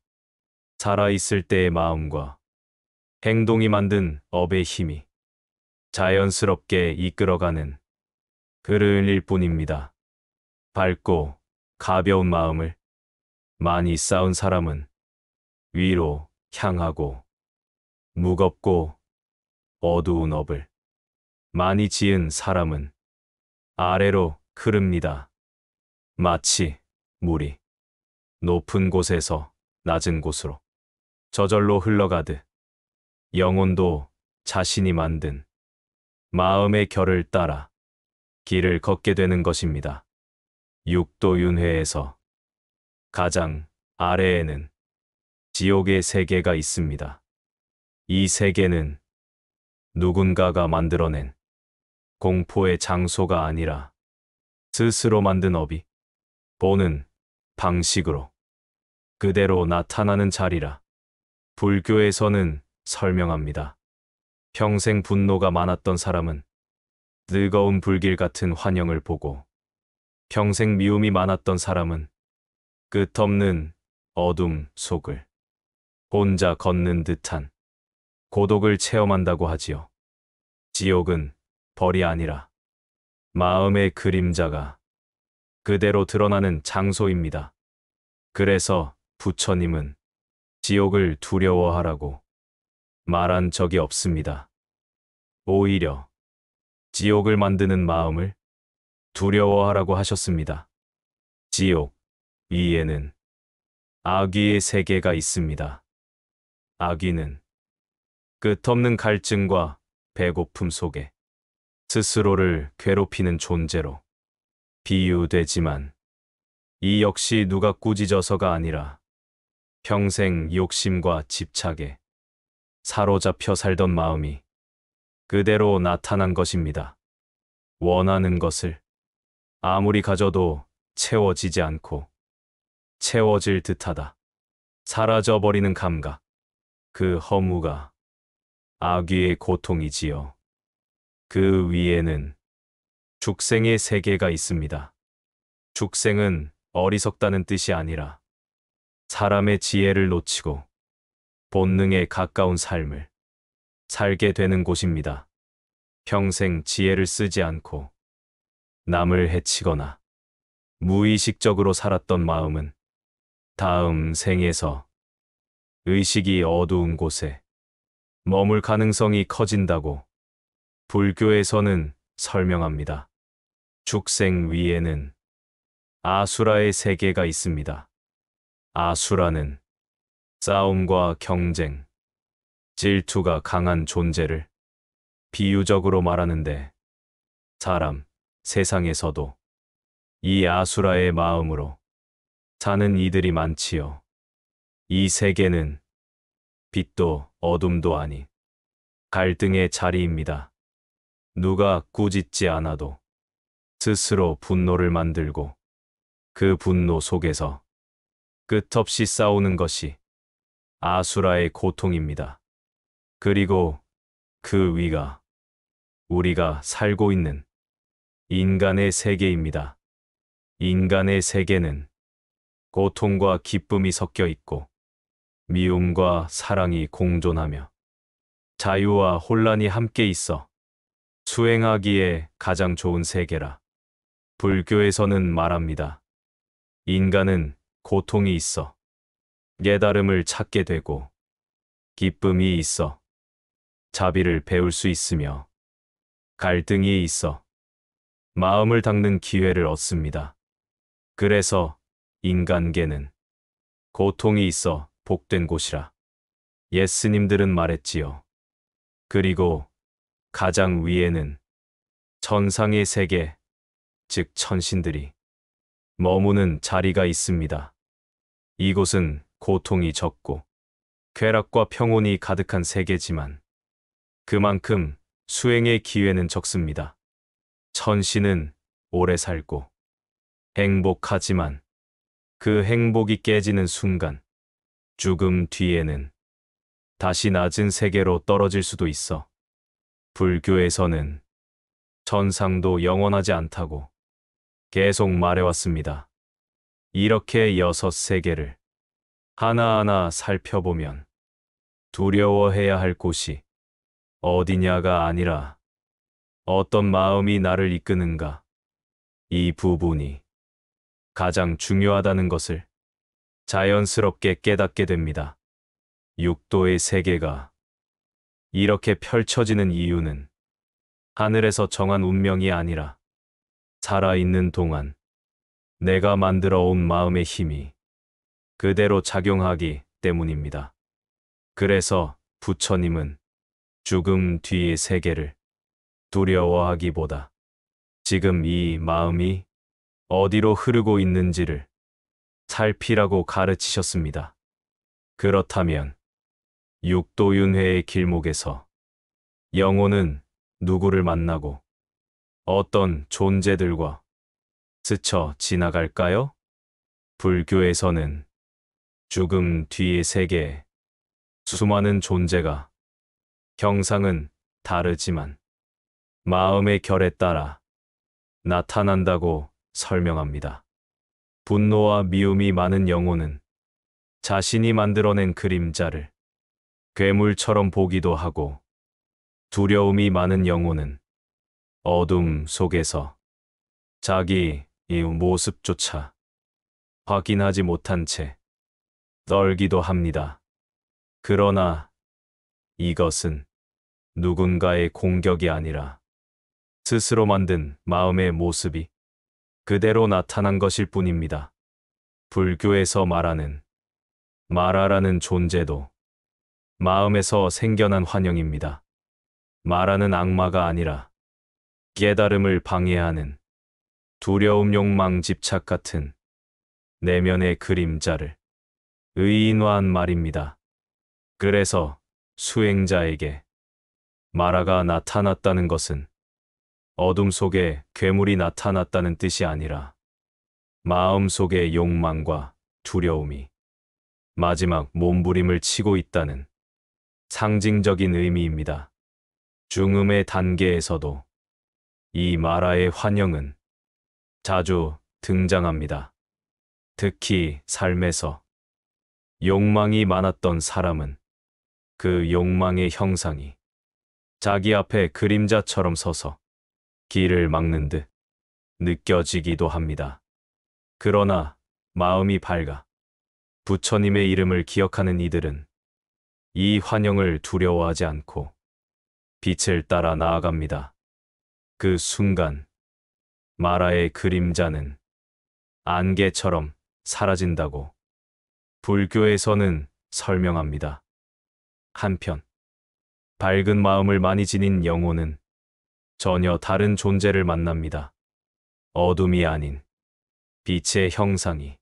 살아있을 때의 마음과 행동이 만든 업의 힘이 자연스럽게 이끌어가는 그르일 뿐입니다. 밝고 가벼운 마음을 많이 쌓은 사람은 위로 향하고 무겁고 어두운 업을 많이 지은 사람은 아래로 흐릅니다. 마치 물이 높은 곳에서 낮은 곳으로 저절로 흘러가듯 영혼도 자신이 만든 마음의 결을 따라 길을 걷게 되는 것입니다. 육도윤회에서 가장 아래에는 지옥의 세계가 있습니다. 이 세계는 누군가가 만들어낸 공포의 장소가 아니라 스스로 만든 업이 보는 방식으로 그대로 나타나는 자리라 불교에서는 설명합니다. 평생 분노가 많았던 사람은 뜨거운 불길 같은 환영을 보고 평생 미움이 많았던 사람은 끝없는 어둠 속을 혼자 걷는 듯한 고독을 체험한다고 하지요. 지옥은 벌이 아니라 마음의 그림자가 그대로 드러나는 장소입니다. 그래서 부처님은 지옥을 두려워하라고 말한 적이 없습니다. 오히려 지옥을 만드는 마음을 두려워하라고 하셨습니다. 지옥 위에는 악귀의 세계가 있습니다. 악귀는 끝없는 갈증과 배고픔 속에 스스로를 괴롭히는 존재로 비유되지만 이 역시 누가 꾸짖어서가 아니라 평생 욕심과 집착에 사로잡혀 살던 마음이 그대로 나타난 것입니다. 원하는 것을 아무리 가져도 채워지지 않고 채워질 듯하다. 사라져버리는 감각, 그 허무가 악귀의 고통이지요. 그 위에는 죽생의 세계가 있습니다. 죽생은 어리석다는 뜻이 아니라 사람의 지혜를 놓치고 본능에 가까운 삶을 살게 되는 곳입니다. 평생 지혜를 쓰지 않고 남을 해치거나 무의식적으로 살았던 마음은 다음 생에서 의식이 어두운 곳에 머물 가능성이 커진다고 불교에서는 설명합니다. 죽생 위에는 아수라의 세계가 있습니다. 아수라는 싸움과 경쟁, 질투가 강한 존재를 비유적으로 말하는데 사람, 세상에서도 이 아수라의 마음으로 사는 이들이 많지요. 이 세계는 빛도 어둠도 아닌 갈등의 자리입니다. 누가 꾸짖지 않아도 스스로 분노를 만들고 그 분노 속에서 끝없이 싸우는 것이 아수라의 고통입니다. 그리고 그 위가 우리가 살고 있는 인간의 세계입니다. 인간의 세계는 고통과 기쁨이 섞여 있고 미움과 사랑이 공존하며 자유와 혼란이 함께 있어 수행하기에 가장 좋은 세계라 불교에서는 말합니다. 인간은 고통이 있어 깨달음을 찾게 되고 기쁨이 있어 자비를 배울 수 있으며 갈등이 있어 마음을 닦는 기회를 얻습니다. 그래서 인간계는 고통이 있어 복된 곳이라 예스님들은 말했지요. 그리고 가장 위에는 천상의 세계, 즉 천신들이 머무는 자리가 있습니다. 이곳은 고통이 적고 쾌락과 평온이 가득한 세계지만 그만큼 수행의 기회는 적습니다. 천신은 오래 살고 행복하지만 그 행복이 깨지는 순간 죽음 뒤에는 다시 낮은 세계로 떨어질 수도 있어 불교에서는 천상도 영원하지 않다고 계속 말해왔습니다. 이렇게 6세계를 하나하나 살펴보면 두려워해야 할 곳이 어디냐가 아니라 어떤 마음이 나를 이끄는가, 이 부분이 가장 중요하다는 것을 자연스럽게 깨닫게 됩니다. 육도의 세계가 이렇게 펼쳐지는 이유는 하늘에서 정한 운명이 아니라 살아있는 동안 내가 만들어 온 마음의 힘이 그대로 작용하기 때문입니다. 그래서 부처님은 죽음 뒤의 세계를 두려워하기보다 지금 이 마음이 어디로 흐르고 있는지를 살피라고 가르치셨습니다. 그렇다면 육도윤회의 길목에서 영혼은 누구를 만나고 어떤 존재들과 스쳐 지나갈까요? 불교에서는 죽음 뒤의 세계에 수많은 존재가 형상은 다르지만 마음의 결에 따라 나타난다고 설명합니다. 분노와 미움이 많은 영혼은 자신이 만들어낸 그림자를 괴물처럼 보기도 하고 두려움이 많은 영혼은 어둠 속에서 자기 이 모습조차 확인하지 못한 채 떨기도 합니다. 그러나 이것은 누군가의 공격이 아니라 스스로 만든 마음의 모습이 그대로 나타난 것일 뿐입니다. 불교에서 말하는 마라라는 존재도 마음에서 생겨난 환영입니다. 마라는 악마가 아니라 깨달음을 방해하는 두려움, 욕망, 집착 같은 내면의 그림자를 의인화한 말입니다. 그래서 수행자에게 마라가 나타났다는 것은 어둠 속에 괴물이 나타났다는 뜻이 아니라 마음 속의 욕망과 두려움이 마지막 몸부림을 치고 있다는 상징적인 의미입니다. 중음의 단계에서도 이 마라의 환영은 자주 등장합니다. 특히 삶에서 욕망이 많았던 사람은 그 욕망의 형상이 자기 앞에 그림자처럼 서서 길을 막는 듯 느껴지기도 합니다. 그러나 마음이 밝아 부처님의 이름을 기억하는 이들은 이 환영을 두려워하지 않고 빛을 따라 나아갑니다. 그 순간 마라의 그림자는 안개처럼 사라진다고 불교에서는 설명합니다. 한편 밝은 마음을 많이 지닌 영혼은 전혀 다른 존재를 만납니다. 어둠이 아닌 빛의 형상이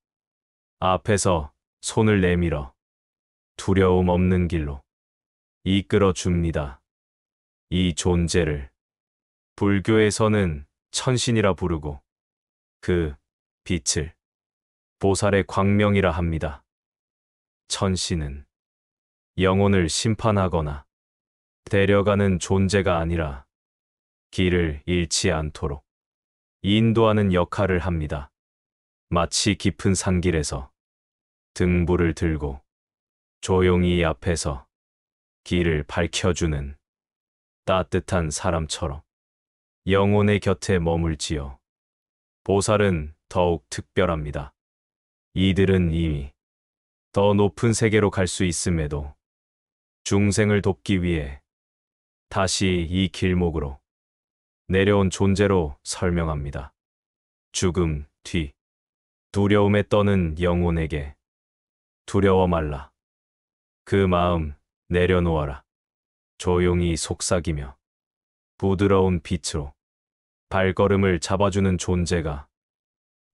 앞에서 손을 내밀어 두려움 없는 길로 이끌어 줍니다. 이 존재를 불교에서는 천신이라 부르고 그 빛을 보살의 광명이라 합니다. 천신은 영혼을 심판하거나 데려가는 존재가 아니라 길을 잃지 않도록 인도하는 역할을 합니다. 마치 깊은 산길에서 등불을 들고 조용히 앞에서 길을 밝혀주는 따뜻한 사람처럼 영혼의 곁에 머물지요. 보살은 더욱 특별합니다. 이들은 이미 더 높은 세계로 갈 수 있음에도 중생을 돕기 위해 다시 이 길목으로 내려온 존재로 설명합니다. 죽음 뒤 두려움에 떠는 영혼에게 두려워 말라. 그 마음 내려놓아라. 조용히 속삭이며 부드러운 빛으로 발걸음을 잡아주는 존재가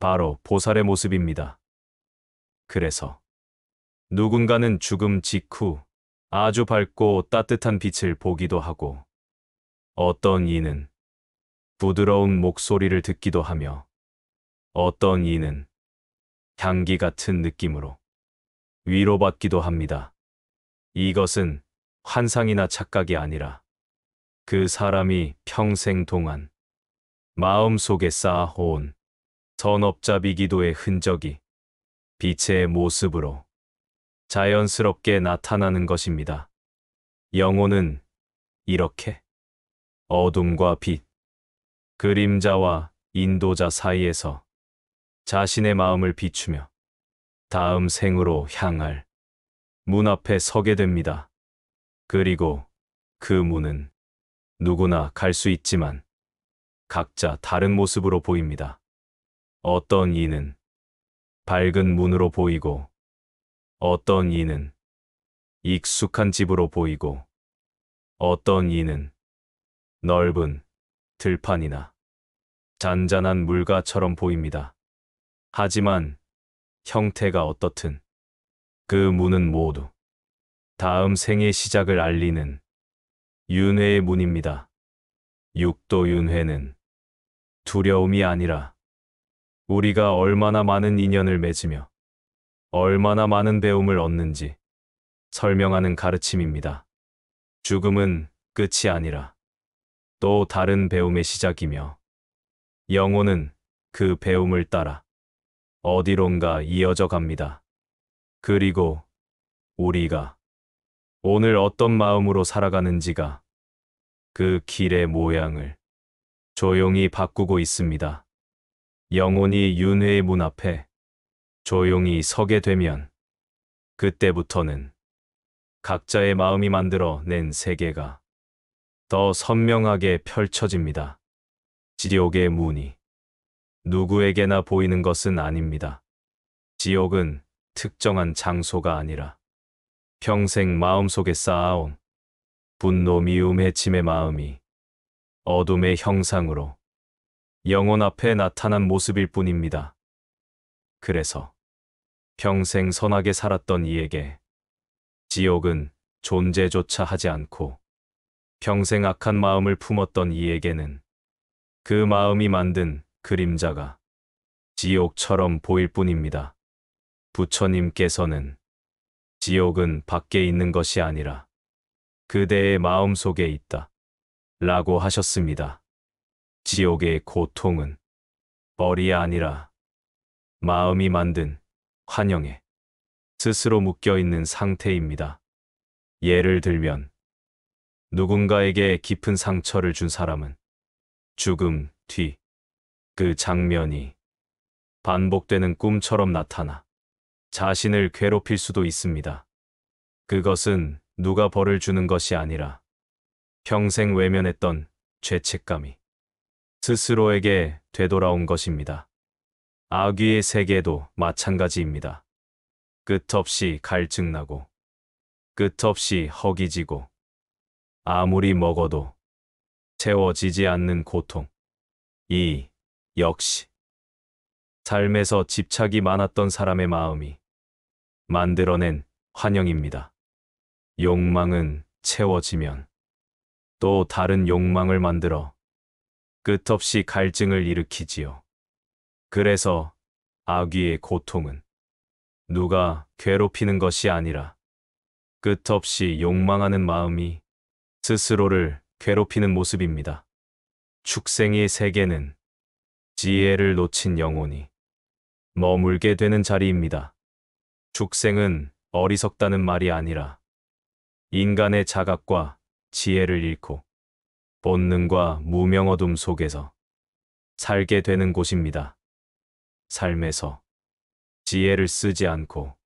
바로 보살의 모습입니다. 그래서 누군가는 죽음 직후 아주 밝고 따뜻한 빛을 보기도 하고 어떤 이는 부드러운 목소리를 듣기도 하며 어떤 이는 향기 같은 느낌으로 위로받기도 합니다. 이것은 환상이나 착각이 아니라 그 사람이 평생 동안 마음속에 쌓아온 전업자비 기도의 흔적이 빛의 모습으로 자연스럽게 나타나는 것입니다. 영혼은 이렇게 어둠과 빛, 그림자와 인도자 사이에서 자신의 마음을 비추며 다음 생으로 향할 문 앞에 서게 됩니다. 그리고 그 문은 누구나 갈 수 있지만 각자 다른 모습으로 보입니다. 어떤 이는 밝은 문으로 보이고 어떤 이는 익숙한 집으로 보이고 어떤 이는 넓은 들판이나 잔잔한 물가처럼 보입니다. 하지만 형태가 어떻든 그 문은 모두 다음 생의 시작을 알리는 윤회의 문입니다. 육도 윤회는 두려움이 아니라 우리가 얼마나 많은 인연을 맺으며 얼마나 많은 배움을 얻는지 설명하는 가르침입니다. 죽음은 끝이 아니라 또 다른 배움의 시작이며 영혼은 그 배움을 따라 어디론가 이어져 갑니다. 그리고 우리가 오늘 어떤 마음으로 살아가는지가 그 길의 모양을 조용히 바꾸고 있습니다. 영혼이 윤회의 문 앞에 조용히 서게 되면 그때부터는 각자의 마음이 만들어 낸 세계가 더 선명하게 펼쳐집니다. 지옥의 문이 누구에게나 보이는 것은 아닙니다. 지옥은 특정한 장소가 아니라 평생 마음속에 쌓아온 분노, 미움, 해침의 마음이 어둠의 형상으로 영혼 앞에 나타난 모습일 뿐입니다. 그래서 평생 선하게 살았던 이에게 지옥은 존재조차 하지 않고 평생 악한 마음을 품었던 이에게는 그 마음이 만든 그림자가 지옥처럼 보일 뿐입니다. 부처님께서는 지옥은 밖에 있는 것이 아니라 그대의 마음속에 있다 라고 하셨습니다. 지옥의 고통은 벌이 아니라 마음이 만든 환영에 스스로 묶여있는 상태입니다. 예를 들면 누군가에게 깊은 상처를 준 사람은 죽음 뒤 그 장면이 반복되는 꿈처럼 나타나 자신을 괴롭힐 수도 있습니다. 그것은 누가 벌을 주는 것이 아니라 평생 외면했던 죄책감이 스스로에게 되돌아온 것입니다. 악귀의 세계도 마찬가지입니다. 끝없이 갈증나고 끝없이 허기지고 아무리 먹어도 채워지지 않는 고통. 이 역시 삶에서 집착이 많았던 사람의 마음이 만들어낸 환영입니다. 욕망은 채워지면 또 다른 욕망을 만들어 끝없이 갈증을 일으키지요. 그래서 악귀의 고통은 누가 괴롭히는 것이 아니라 끝없이 욕망하는 마음이 스스로를 괴롭히는 모습입니다. 축생의 세계는 지혜를 놓친 영혼이 머물게 되는 자리입니다. 축생은 어리석다는 말이 아니라 인간의 자각과 지혜를 잃고 본능과 무명 어둠 속에서 살게 되는 곳입니다. 삶에서 지혜를 쓰지 않고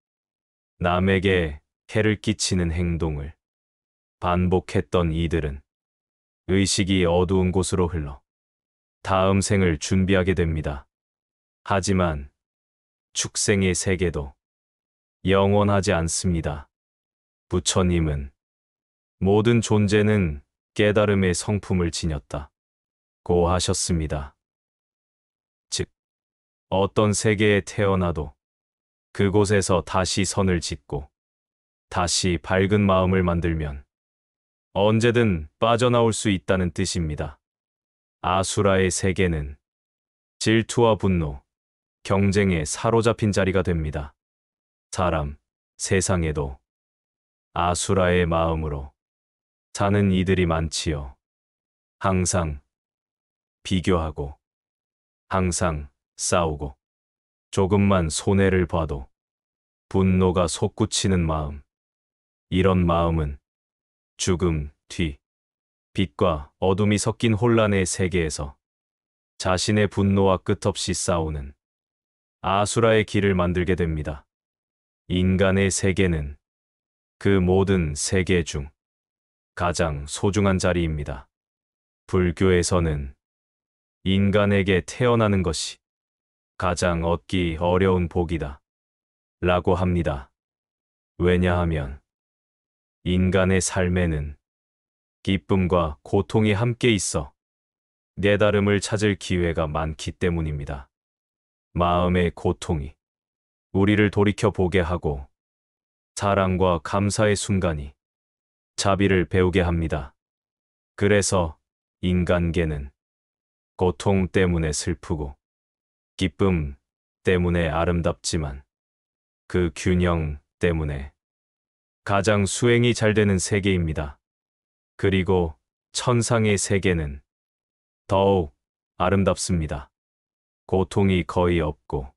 남에게 해를 끼치는 행동을 반복했던 이들은 의식이 어두운 곳으로 흘러 다음 생을 준비하게 됩니다. 하지만 축생의 세계도 영원하지 않습니다. 부처님은 모든 존재는 깨달음의 성품을 지녔다 고 하셨습니다. 즉, 어떤 세계에 태어나도 그곳에서 다시 선을 짓고 다시 밝은 마음을 만들면 언제든 빠져나올 수 있다는 뜻입니다. 아수라의 세계는 질투와 분노, 경쟁에 사로잡힌 자리가 됩니다. 사람, 세상에도 아수라의 마음으로 사는 이들이 많지요. 항상 비교하고, 항상 싸우고, 조금만 손해를 봐도 분노가 솟구치는 마음. 이런 마음은 죽음 뒤 빛과 어둠이 섞인 혼란의 세계에서 자신의 분노와 끝없이 싸우는 아수라의 길을 만들게 됩니다. 인간의 세계는 그 모든 세계 중 가장 소중한 자리입니다. 불교에서는 인간에게 태어나는 것이 가장 얻기 어려운 복이다 라고 합니다. 왜냐하면 인간의 삶에는 기쁨과 고통이 함께 있어 깨달음을 찾을 기회가 많기 때문입니다. 마음의 고통이 우리를 돌이켜 보게 하고 사랑과 감사의 순간이 자비를 배우게 합니다. 그래서 인간계는 고통 때문에 슬프고 기쁨 때문에 아름답지만 그 균형 때문에 가장 수행이 잘 되는 세계입니다. 그리고 천상의 세계는 더욱 아름답습니다. 고통이 거의 없고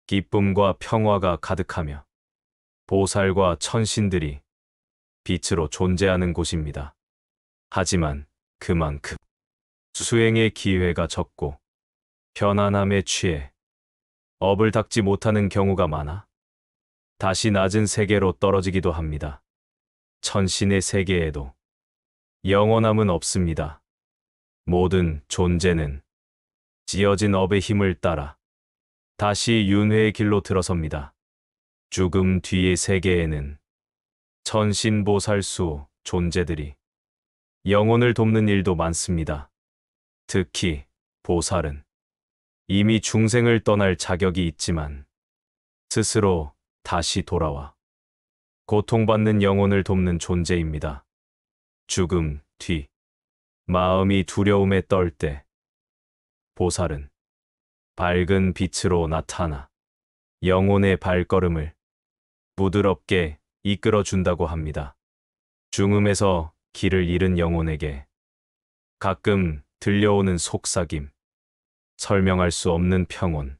기쁨과 평화가 가득하며 보살과 천신들이 빛으로 존재하는 곳입니다. 하지만 그만큼 수행의 기회가 적고 편안함에 취해 업을 닦지 못하는 경우가 많아 다시 낮은 세계로 떨어지기도 합니다. 천신의 세계에도 영원함은 없습니다. 모든 존재는 지어진 업의 힘을 따라 다시 윤회의 길로 들어섭니다. 죽음 뒤의 세계에는 천신보살수 존재들이 영혼을 돕는 일도 많습니다. 특히 보살은 이미 중생을 떠날 자격이 있지만 스스로 다시 돌아와 고통받는 영혼을 돕는 존재입니다. 죽음 뒤 마음이 두려움에 떨 때 보살은 밝은 빛으로 나타나 영혼의 발걸음을 부드럽게 이끌어준다고 합니다. 중음에서 길을 잃은 영혼에게 가끔 들려오는 속삭임, 설명할 수 없는 평온,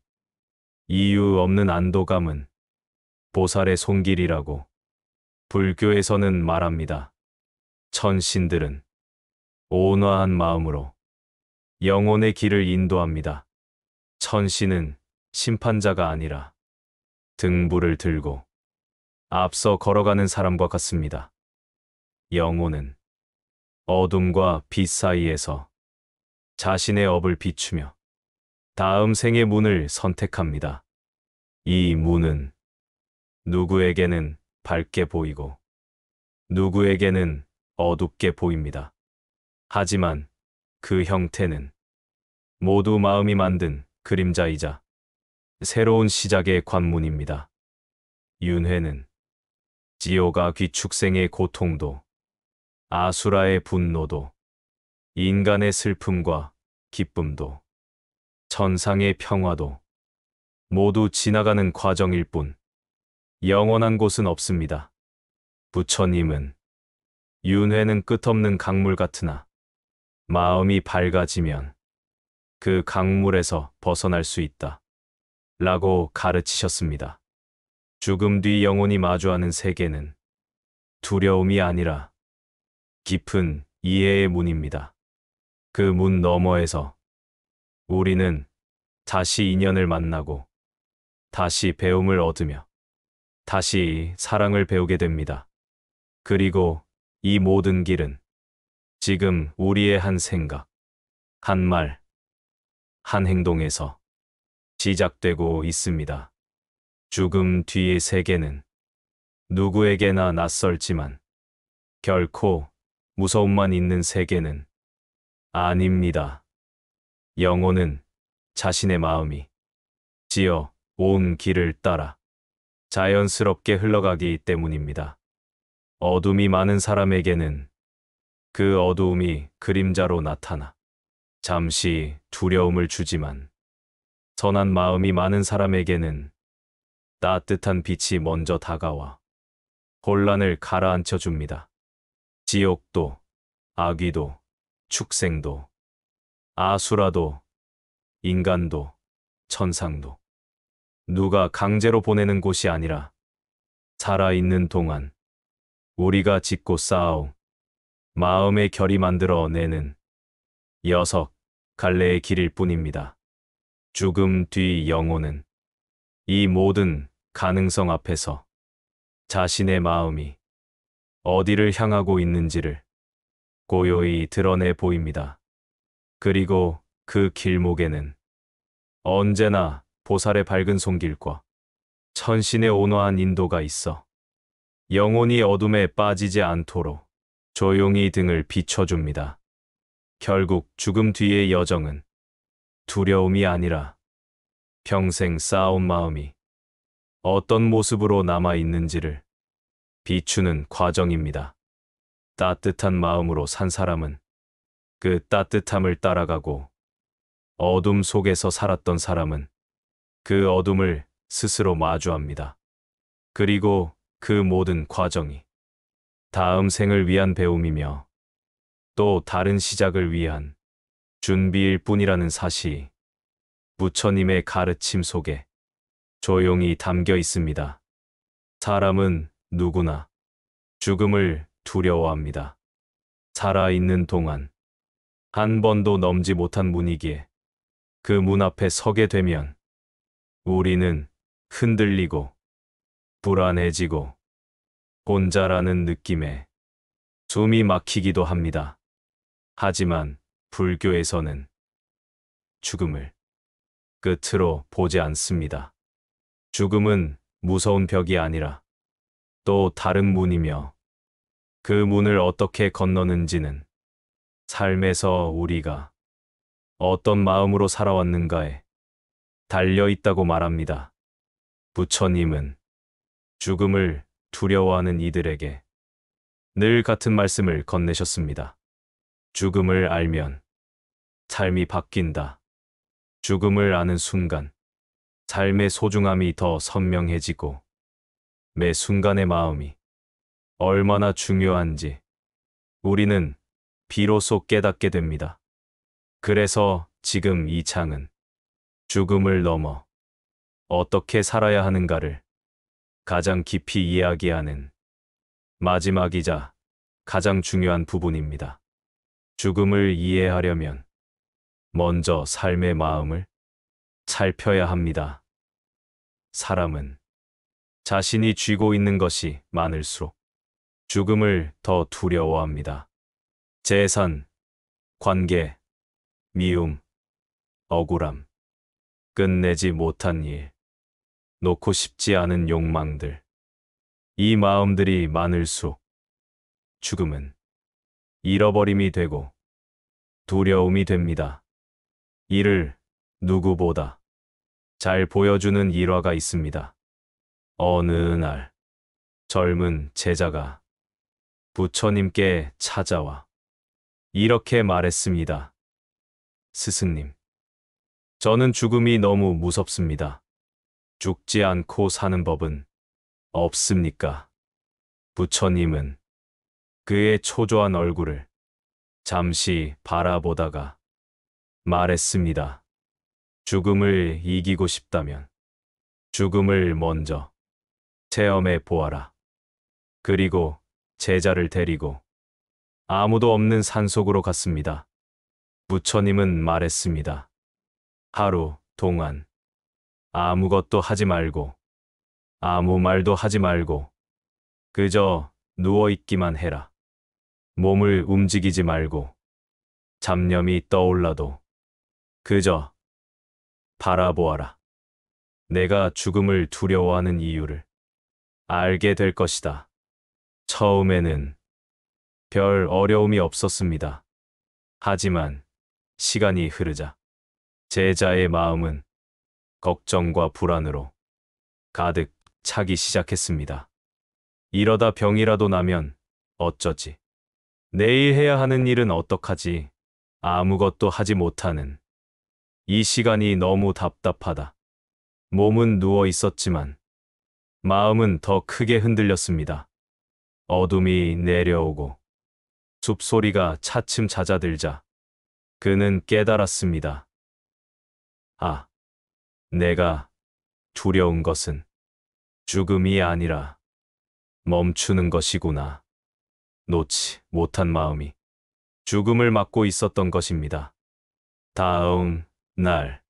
이유 없는 안도감은 보살의 손길이라고 불교에서는 말합니다. 천신들은 온화한 마음으로 영혼의 길을 인도합니다. 천신은 심판자가 아니라 등불을 들고 앞서 걸어가는 사람과 같습니다. 영혼은 어둠과 빛 사이에서 자신의 업을 비추며 다음 생의 문을 선택합니다. 이 문은 누구에게는 밝게 보이고 누구에게는 어둡게 보입니다. 하지만 그 형태는 모두 마음이 만든 그림자이자 새로운 시작의 관문입니다. 윤회는 지오가 귀축생의 고통도, 아수라의 분노도, 인간의 슬픔과 기쁨도, 천상의 평화도 모두 지나가는 과정일 뿐 영원한 곳은 없습니다. 부처님은 윤회는 끝없는 강물 같으나 마음이 밝아지면 그 강물에서 벗어날 수 있다 라고 가르치셨습니다. 죽음 뒤 영혼이 마주하는 세계는 두려움이 아니라 깊은 이해의 문입니다. 그 문 너머에서 우리는 다시 인연을 만나고 다시 배움을 얻으며 다시 사랑을 배우게 됩니다. 그리고 이 모든 길은 지금 우리의 한 생각, 한 말, 한 행동에서 시작되고 있습니다. 죽음 뒤의 세계는 누구에게나 낯설지만 결코 무서움만 있는 세계는 아닙니다. 영혼은 자신의 마음이 지어 온 길을 따라 자연스럽게 흘러가기 때문입니다. 어둠이 많은 사람에게는 그 어두움이 그림자로 나타나 잠시 두려움을 주지만 선한 마음이 많은 사람에게는 따뜻한 빛이 먼저 다가와 혼란을 가라앉혀 줍니다. 지옥도, 아귀도, 축생도, 아수라도, 인간도, 천상도 누가 강제로 보내는 곳이 아니라 살아있는 동안 우리가 짓고 쌓아온 마음의 결이 만들어 내는 여섯 갈래의 길일 뿐입니다. 죽음 뒤 영혼은 이 모든 가능성 앞에서 자신의 마음이 어디를 향하고 있는지를 고요히 드러내 보입니다. 그리고 그 길목에는 언제나 보살의 밝은 손길과 천신의 온화한 인도가 있어 영혼이 어둠에 빠지지 않도록 조용히 등을 비춰줍니다. 결국 죽음 뒤의 여정은 두려움이 아니라 평생 쌓아온 마음이 어떤 모습으로 남아 있는지를 비추는 과정입니다. 따뜻한 마음으로 산 사람은 그 따뜻함을 따라가고 어둠 속에서 살았던 사람은 그 어둠을 스스로 마주합니다. 그리고 그 모든 과정이 다음 생을 위한 배움이며 또 다른 시작을 위한 준비일 뿐이라는 사실이 부처님의 가르침 속에 조용히 담겨 있습니다. 사람은 누구나 죽음을 두려워합니다. 살아있는 동안 한 번도 넘지 못한 문이기에 그 문 앞에 서게 되면 우리는 흔들리고 불안해지고 혼자라는 느낌에 숨이 막히기도 합니다. 하지만 불교에서는 죽음을 끝으로 보지 않습니다. 죽음은 무서운 벽이 아니라 또 다른 문이며 그 문을 어떻게 건너는지는 삶에서 우리가 어떤 마음으로 살아왔는가에 달려 있다고 말합니다. 부처님은 죽음을 두려워하는 이들에게 늘 같은 말씀을 건네셨습니다. 죽음을 알면 삶이 바뀐다. 죽음을 아는 순간 삶의 소중함이 더 선명해지고 매 순간의 마음이 얼마나 중요한지 우리는 비로소 깨닫게 됩니다. 그래서 지금 이 창은 죽음을 넘어 어떻게 살아야 하는가를 가장 깊이 이야기하는 마지막이자 가장 중요한 부분입니다. 죽음을 이해하려면 먼저 삶의 마음을 살펴야 합니다. 사람은 자신이 쥐고 있는 것이 많을수록 죽음을 더 두려워합니다. 재산, 관계, 미움, 억울함, 끝내지 못한 일, 놓고 싶지 않은 욕망들. 이 마음들이 많을수록 죽음은 잃어버림이 되고 두려움이 됩니다. 이를 누구보다 잘 보여주는 일화가 있습니다. 어느 날 젊은 제자가 부처님께 찾아와 이렇게 말했습니다. 스승님, 저는 죽음이 너무 무섭습니다. 죽지 않고 사는 법은 없습니까? 부처님은 그의 초조한 얼굴을 잠시 바라보다가 말했습니다. 죽음을 이기고 싶다면 죽음을 먼저 체험해 보아라. 그리고 제자를 데리고 아무도 없는 산속으로 갔습니다. 부처님은 말했습니다. 하루 동안 아무것도 하지 말고 아무 말도 하지 말고 그저 누워있기만 해라. 몸을 움직이지 말고 잡념이 떠올라도 그저 바라보아라. 내가 죽음을 두려워하는 이유를 알게 될 것이다. 처음에는 별 어려움이 없었습니다. 하지만 시간이 흐르자 제자의 마음은 걱정과 불안으로 가득 차기 시작했습니다. 이러다 병이라도 나면 어쩌지? 내일 해야 하는 일은 어떡하지? 아무것도 하지 못하는 이 시간이 너무 답답하다. 몸은 누워 있었지만 마음은 더 크게 흔들렸습니다. 어둠이 내려오고 숲소리가 차츰 잦아들자 그는 깨달았습니다. 아, 내가 두려운 것은 죽음이 아니라 멈추는 것이구나. 놓지 못한 마음이 죽음을 막고 있었던 것입니다. 다음 날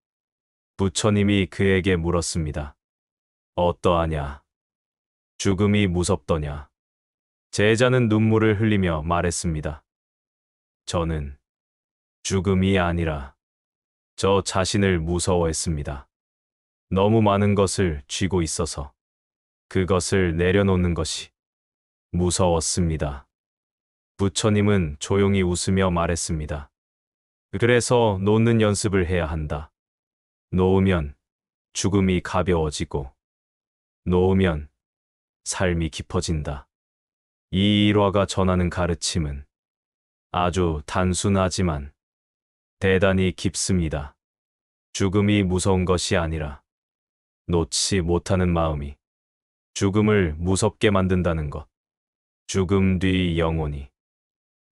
부처님이 그에게 물었습니다. 어떠하냐? 죽음이 무섭더냐? 제자는 눈물을 흘리며 말했습니다. 저는 죽음이 아니라 저 자신을 무서워했습니다. 너무 많은 것을 쥐고 있어서 그것을 내려놓는 것이 무서웠습니다. 부처님은 조용히 웃으며 말했습니다. 그래서 놓는 연습을 해야 한다. 놓으면 죽음이 가벼워지고 놓으면 삶이 깊어진다. 이 일화가 전하는 가르침은 아주 단순하지만 대단히 깊습니다. 죽음이 무서운 것이 아니라 놓지 못하는 마음이 죽음을 무섭게 만든다는 것. 죽음 뒤 영혼이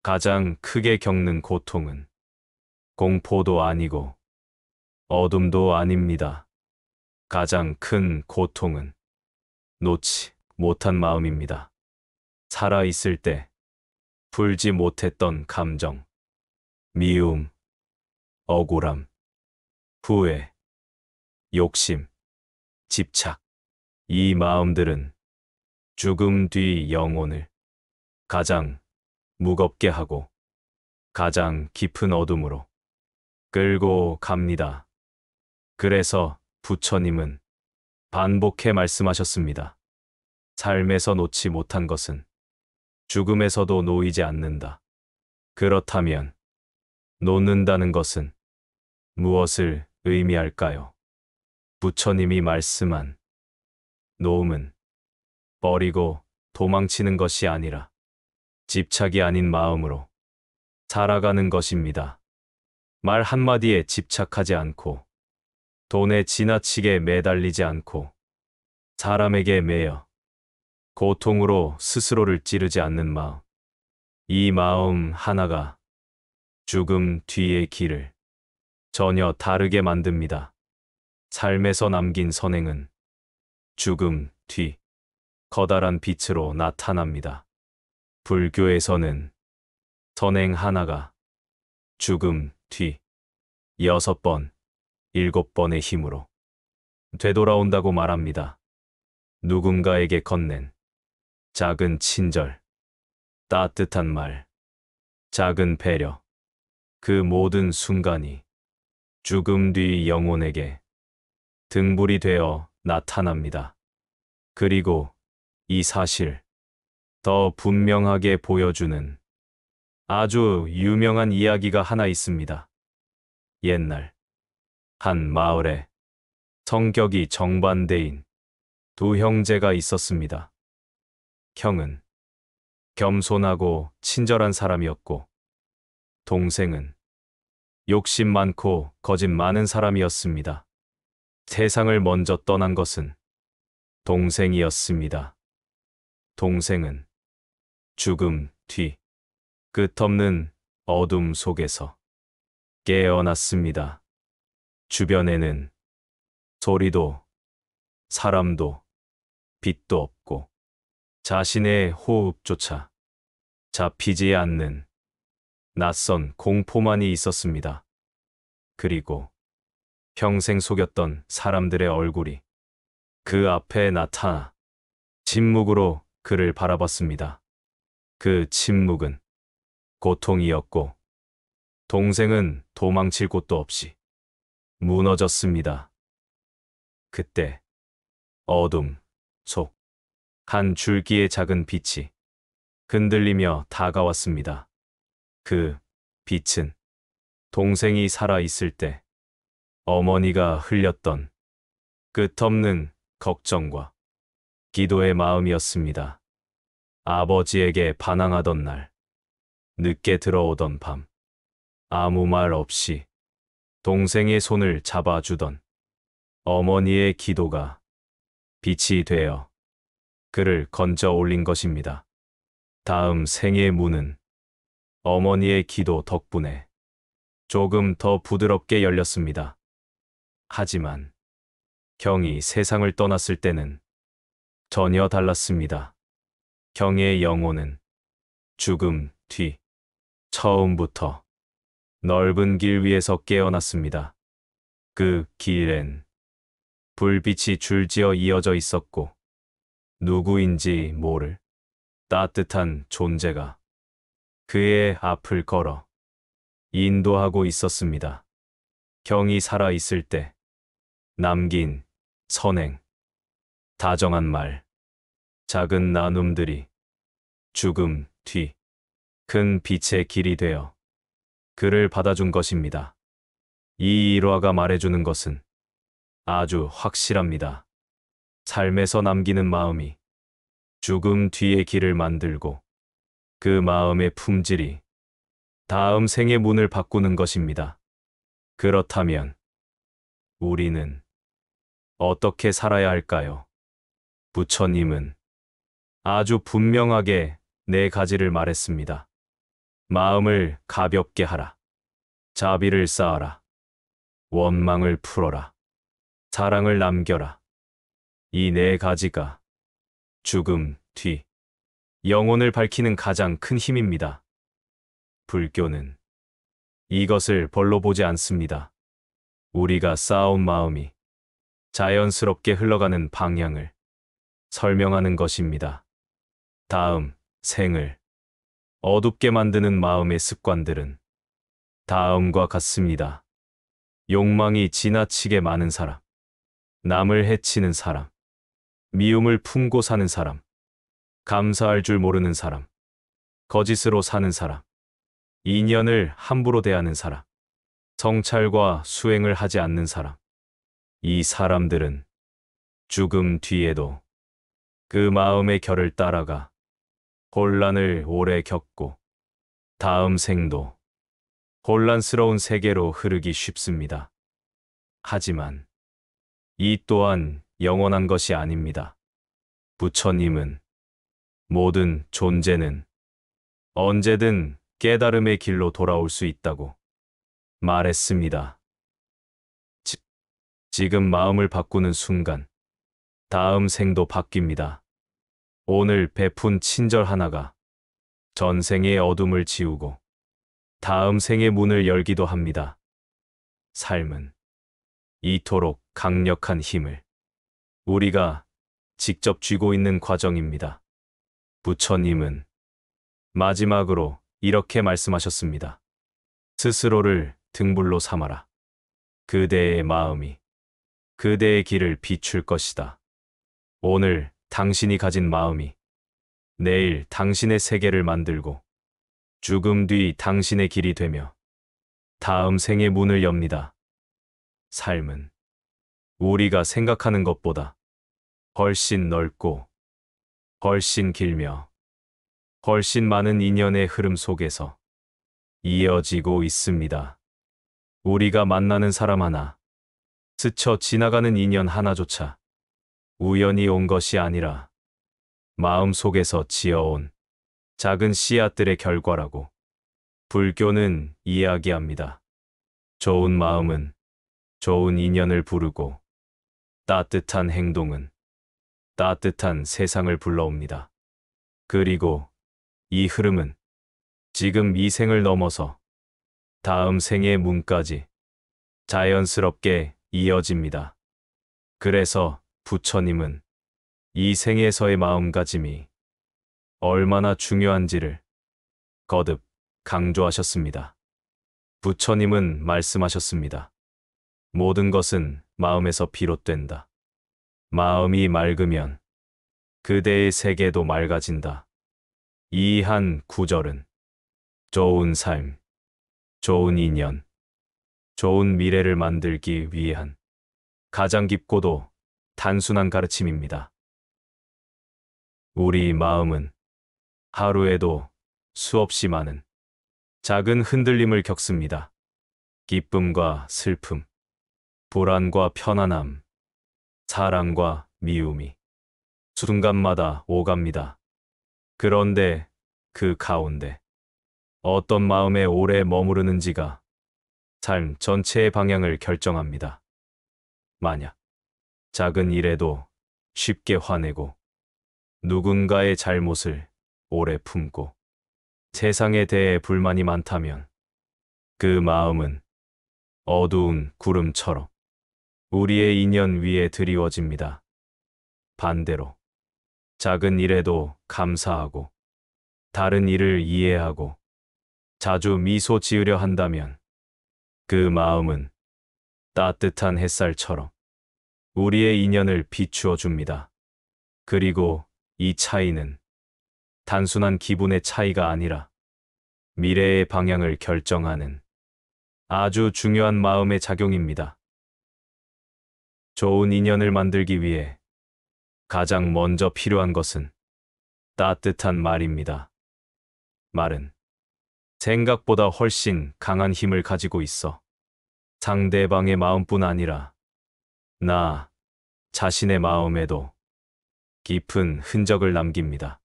가장 크게 겪는 고통은 공포도 아니고 어둠도 아닙니다. 가장 큰 고통은 놓지 못한 마음입니다. 살아있을 때 풀지 못했던 감정, 미움, 억울함, 후회, 욕심, 집착. 이 마음들은 죽음 뒤 영혼을 가장 무겁게 하고 가장 깊은 어둠으로 끌고 갑니다. 그래서 부처님은 반복해 말씀하셨습니다. 삶에서 놓지 못한 것은 죽음에서도 놓이지 않는다. 그렇다면 놓는다는 것은 무엇을 의미할까요? 부처님이 말씀한 놓음은 버리고 도망치는 것이 아니라 집착이 아닌 마음으로 살아가는 것입니다. 말 한마디에 집착하지 않고 돈에 지나치게 매달리지 않고 사람에게 매여 고통으로 스스로를 찌르지 않는 마음. 이 마음 하나가 죽음 뒤의 길을 전혀 다르게 만듭니다. 삶에서 남긴 선행은 죽음 뒤 커다란 빛으로 나타납니다. 불교에서는 선행 하나가 죽음 뒤 6번, 7번의 힘으로 되돌아온다고 말합니다. 누군가에게 건넨 작은 친절, 따뜻한 말, 작은 배려, 그 모든 순간이 죽음 뒤 영혼에게 등불이 되어 나타납니다. 그리고 이 사실 더 분명하게 보여주는 아주 유명한 이야기가 하나 있습니다. 옛날 한 마을에 성격이 정반대인 두 형제가 있었습니다. 형은 겸손하고 친절한 사람이었고, 동생은 욕심 많고 거짓 많은 사람이었습니다. 세상을 먼저 떠난 것은 동생이었습니다. 동생은 죽음 뒤 끝없는 어둠 속에서 깨어났습니다. 주변에는 소리도 사람도 빛도 없고 자신의 호흡조차 잡히지 않는 낯선 공포만이 있었습니다. 그리고 평생 속였던 사람들의 얼굴이 그 앞에 나타나 침묵으로 그를 바라봤습니다. 그 침묵은 고통이었고, 동생은 도망칠 곳도 없이 무너졌습니다. 그때 어둠 속 한 줄기의 작은 빛이 흔들리며 다가왔습니다. 그 빛은 동생이 살아있을 때 어머니가 흘렸던 끝없는 걱정과 기도의 마음이었습니다. 아버지에게 반항하던 날, 늦게 들어오던 밤, 아무 말 없이 동생의 손을 잡아주던 어머니의 기도가 빛이 되어 그를 건져 올린 것입니다. 다음 생의 문은 어머니의 기도 덕분에 조금 더 부드럽게 열렸습니다. 하지만 형이 세상을 떠났을 때는 전혀 달랐습니다. 형의 영혼은 죽음 뒤 처음부터 넓은 길 위에서 깨어났습니다. 그 길엔 불빛이 줄지어 이어져 있었고, 누구인지 모를 따뜻한 존재가 그의 앞을 걸어 인도하고 있었습니다. 형이 살아있을 때 남긴 선행, 다정한 말, 작은 나눔들이 죽음 뒤 큰 빛의 길이 되어 그를 받아준 것입니다. 이 일화가 말해주는 것은 아주 확실합니다. 삶에서 남기는 마음이 죽음 뒤의 길을 만들고, 그 마음의 품질이 다음 생의 문을 바꾸는 것입니다. 그렇다면 우리는 어떻게 살아야 할까요? 부처님은 아주 분명하게 네 가지를 말했습니다. 마음을 가볍게 하라. 자비를 쌓아라. 원망을 풀어라. 사랑을 남겨라. 이 네 가지가 죽음 뒤 영혼을 밝히는 가장 큰 힘입니다. 불교는 이것을 벌로 보지 않습니다. 우리가 쌓아온 마음이 자연스럽게 흘러가는 방향을 설명하는 것입니다. 다음 생을 어둡게 만드는 마음의 습관들은 다음과 같습니다. 욕망이 지나치게 많은 사람, 남을 해치는 사람, 미움을 품고 사는 사람, 감사할 줄 모르는 사람, 거짓으로 사는 사람, 인연을 함부로 대하는 사람, 성찰과 수행을 하지 않는 사람. 이 사람들은 죽음 뒤에도 그 마음의 결을 따라가 혼란을 오래 겪고 다음 생도 혼란스러운 세계로 흐르기 쉽습니다. 하지만 이 또한 영원한 것이 아닙니다. 부처님은 모든 존재는 언제든 깨달음의 길로 돌아올 수 있다고 말했습니다. 지금 마음을 바꾸는 순간 다음 생도 바뀝니다. 오늘 베푼 친절 하나가 전생의 어둠을 지우고 다음 생의 문을 열기도 합니다. 삶은 이토록 강력한 힘을 우리가 직접 쥐고 있는 과정입니다. 부처님은 마지막으로 이렇게 말씀하셨습니다. 스스로를 등불로 삼아라. 그대의 마음이 그대의 길을 비출 것이다. 오늘 당신이 가진 마음이 내일 당신의 세계를 만들고 죽음 뒤 당신의 길이 되며 다음 생의 문을 엽니다. 삶은 우리가 생각하는 것보다 훨씬 넓고 훨씬 길며 훨씬 많은 인연의 흐름 속에서 이어지고 있습니다. 우리가 만나는 사람 하나, 스쳐 지나가는 인연 하나조차 우연히 온 것이 아니라 마음 속에서 지어온 작은 씨앗들의 결과라고 불교는 이야기합니다. 좋은 마음은 좋은 인연을 부르고 따뜻한 행동은 따뜻한 세상을 불러옵니다. 그리고 이 흐름은 지금 이 생을 넘어서 다음 생의 문까지 자연스럽게 이어집니다. 그래서 부처님은 이 생에서의 마음가짐이 얼마나 중요한지를 거듭 강조하셨습니다. 부처님은 말씀하셨습니다. 모든 것은 마음에서 비롯된다. 마음이 맑으면 그대의 세계도 맑아진다. 이 한 구절은 좋은 삶, 좋은 인연, 좋은 미래를 만들기 위한 가장 깊고도 단순한 가르침입니다. 우리 마음은 하루에도 수없이 많은 작은 흔들림을 겪습니다. 기쁨과 슬픔, 불안과 편안함, 사랑과 미움이 순간마다 오갑니다. 그런데 그 가운데 어떤 마음에 오래 머무르는지가 삶 전체의 방향을 결정합니다. 만약 작은 일에도 쉽게 화내고 누군가의 잘못을 오래 품고 세상에 대해 불만이 많다면 그 마음은 어두운 구름처럼 우리의 인연 위에 드리워집니다. 반대로 작은 일에도 감사하고 다른 일을 이해하고 자주 미소 지으려 한다면 그 마음은 따뜻한 햇살처럼 우리의 인연을 비추어 줍니다. 그리고 이 차이는 단순한 기분의 차이가 아니라 미래의 방향을 결정하는 아주 중요한 마음의 작용입니다. 좋은 인연을 만들기 위해 가장 먼저 필요한 것은 따뜻한 말입니다. 말은 생각보다 훨씬 강한 힘을 가지고 있어 상대방의 마음뿐 아니라 나 자신의 마음에도 깊은 흔적을 남깁니다.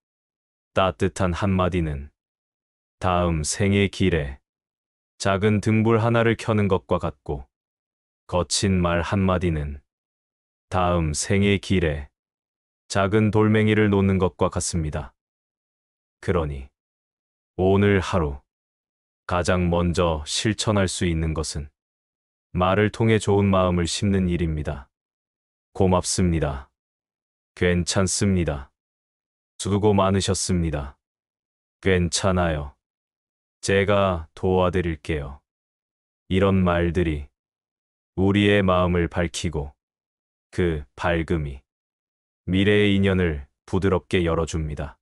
따뜻한 한마디는 다음 생의 길에 작은 등불 하나를 켜는 것과 같고 거친 말 한마디는 다음 생의 길에 작은 돌멩이를 놓는 것과 같습니다. 그러니 오늘 하루 가장 먼저 실천할 수 있는 것은 말을 통해 좋은 마음을 심는 일입니다. 고맙습니다. 괜찮습니다. 수고 많으셨습니다. 괜찮아요. 제가 도와드릴게요. 이런 말들이 우리의 마음을 밝히고 그 밝음이 미래의 인연을 부드럽게 열어줍니다.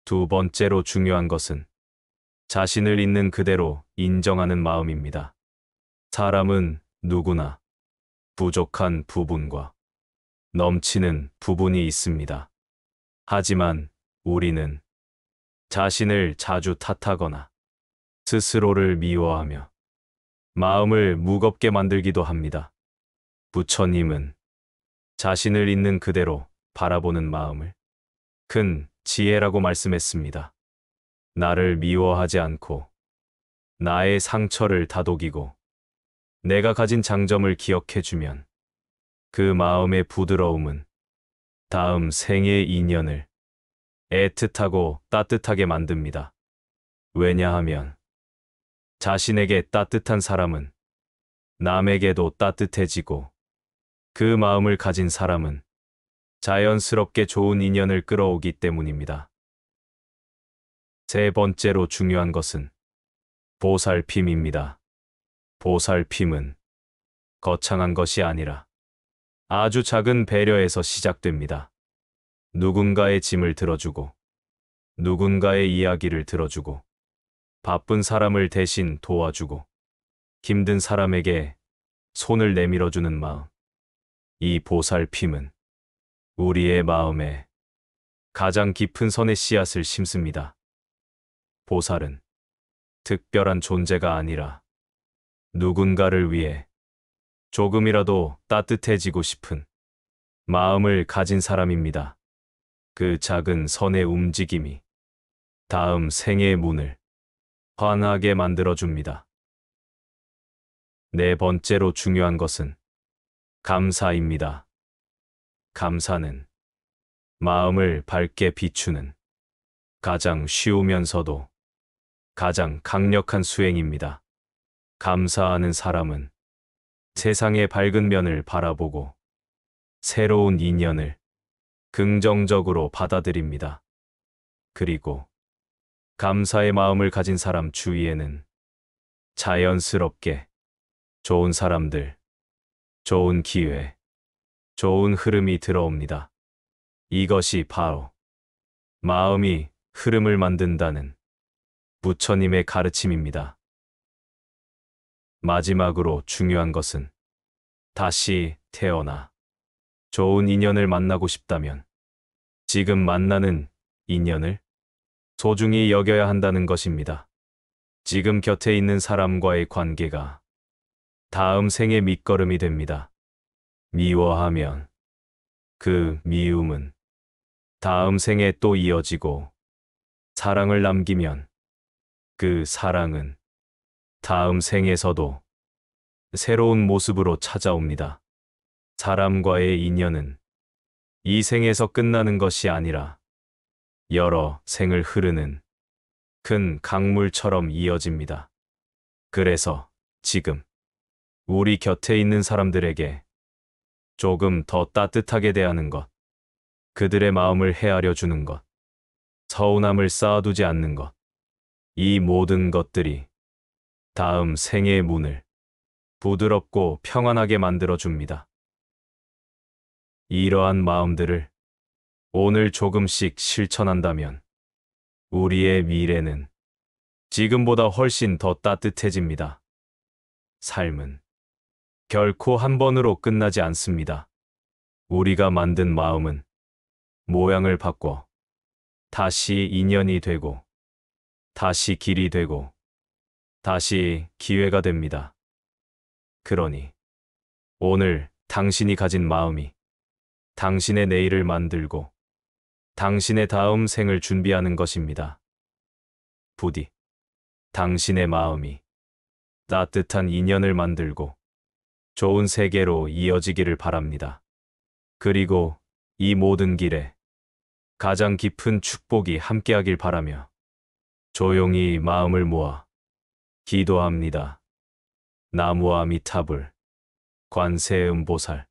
두 번째로 중요한 것은 자신을 있는 그대로 인정하는 마음입니다. 사람은 누구나 부족한 부분과 넘치는 부분이 있습니다. 하지만 우리는 자신을 자주 탓하거나 스스로를 미워하며 마음을 무겁게 만들기도 합니다. 부처님은 자신을 있는 그대로 바라보는 마음을 큰 지혜라고 말씀했습니다. 나를 미워하지 않고 나의 상처를 다독이고 내가 가진 장점을 기억해주면 그 마음의 부드러움은 다음 생의 인연을 애틋하고 따뜻하게 만듭니다. 왜냐하면 자신에게 따뜻한 사람은 남에게도 따뜻해지고 그 마음을 가진 사람은 자연스럽게 좋은 인연을 끌어오기 때문입니다. 세 번째로 중요한 것은 보살핌입니다. 보살핌은 거창한 것이 아니라 아주 작은 배려에서 시작됩니다. 누군가의 짐을 들어주고, 누군가의 이야기를 들어주고, 바쁜 사람을 대신 도와주고, 힘든 사람에게 손을 내밀어주는 마음. 이 보살핌은 우리의 마음에 가장 깊은 선의 씨앗을 심습니다. 보살은 특별한 존재가 아니라 누군가를 위해 조금이라도 따뜻해지고 싶은 마음을 가진 사람입니다. 그 작은 선의 움직임이 다음 생의 문을 환하게 만들어줍니다. 네 번째로 중요한 것은 감사입니다. 감사는 마음을 밝게 비추는 가장 쉬우면서도 가장 강력한 수행입니다. 감사하는 사람은 세상의 밝은 면을 바라보고 새로운 인연을 긍정적으로 받아들입니다. 그리고 감사의 마음을 가진 사람 주위에는 자연스럽게 좋은 사람들, 좋은 기회, 좋은 흐름이 들어옵니다. 이것이 바로 마음이 흐름을 만든다는 부처님의 가르침입니다. 마지막으로 중요한 것은 다시 태어나 좋은 인연을 만나고 싶다면 지금 만나는 인연을 소중히 여겨야 한다는 것입니다. 지금 곁에 있는 사람과의 관계가 다음 생의 밑거름이 됩니다. 미워하면 그 미움은 다음 생에 또 이어지고, 사랑을 남기면 그 사랑은 다음 생에서도 새로운 모습으로 찾아옵니다. 사람과의 인연은 이 생에서 끝나는 것이 아니라 여러 생을 흐르는 큰 강물처럼 이어집니다. 그래서 지금 우리 곁에 있는 사람들에게 조금 더 따뜻하게 대하는 것, 그들의 마음을 헤아려 주는 것, 서운함을 쌓아두지 않는 것, 이 모든 것들이 다음 생의 문을 부드럽고 평안하게 만들어 줍니다. 이러한 마음들을 오늘 조금씩 실천한다면 우리의 미래는 지금보다 훨씬 더 따뜻해집니다. 삶은 결코 한 번으로 끝나지 않습니다. 우리가 만든 마음은 모양을 바꿔 다시 인연이 되고, 다시 길이 되고, 다시 기회가 됩니다. 그러니 오늘 당신이 가진 마음이 당신의 내일을 만들고 당신의 다음 생을 준비하는 것입니다. 부디 당신의 마음이 따뜻한 인연을 만들고 좋은 세계로 이어지기를 바랍니다. 그리고 이 모든 길에 가장 깊은 축복이 함께하길 바라며 조용히 마음을 모아 기도합니다. 나무 아미타불, 관세음보살.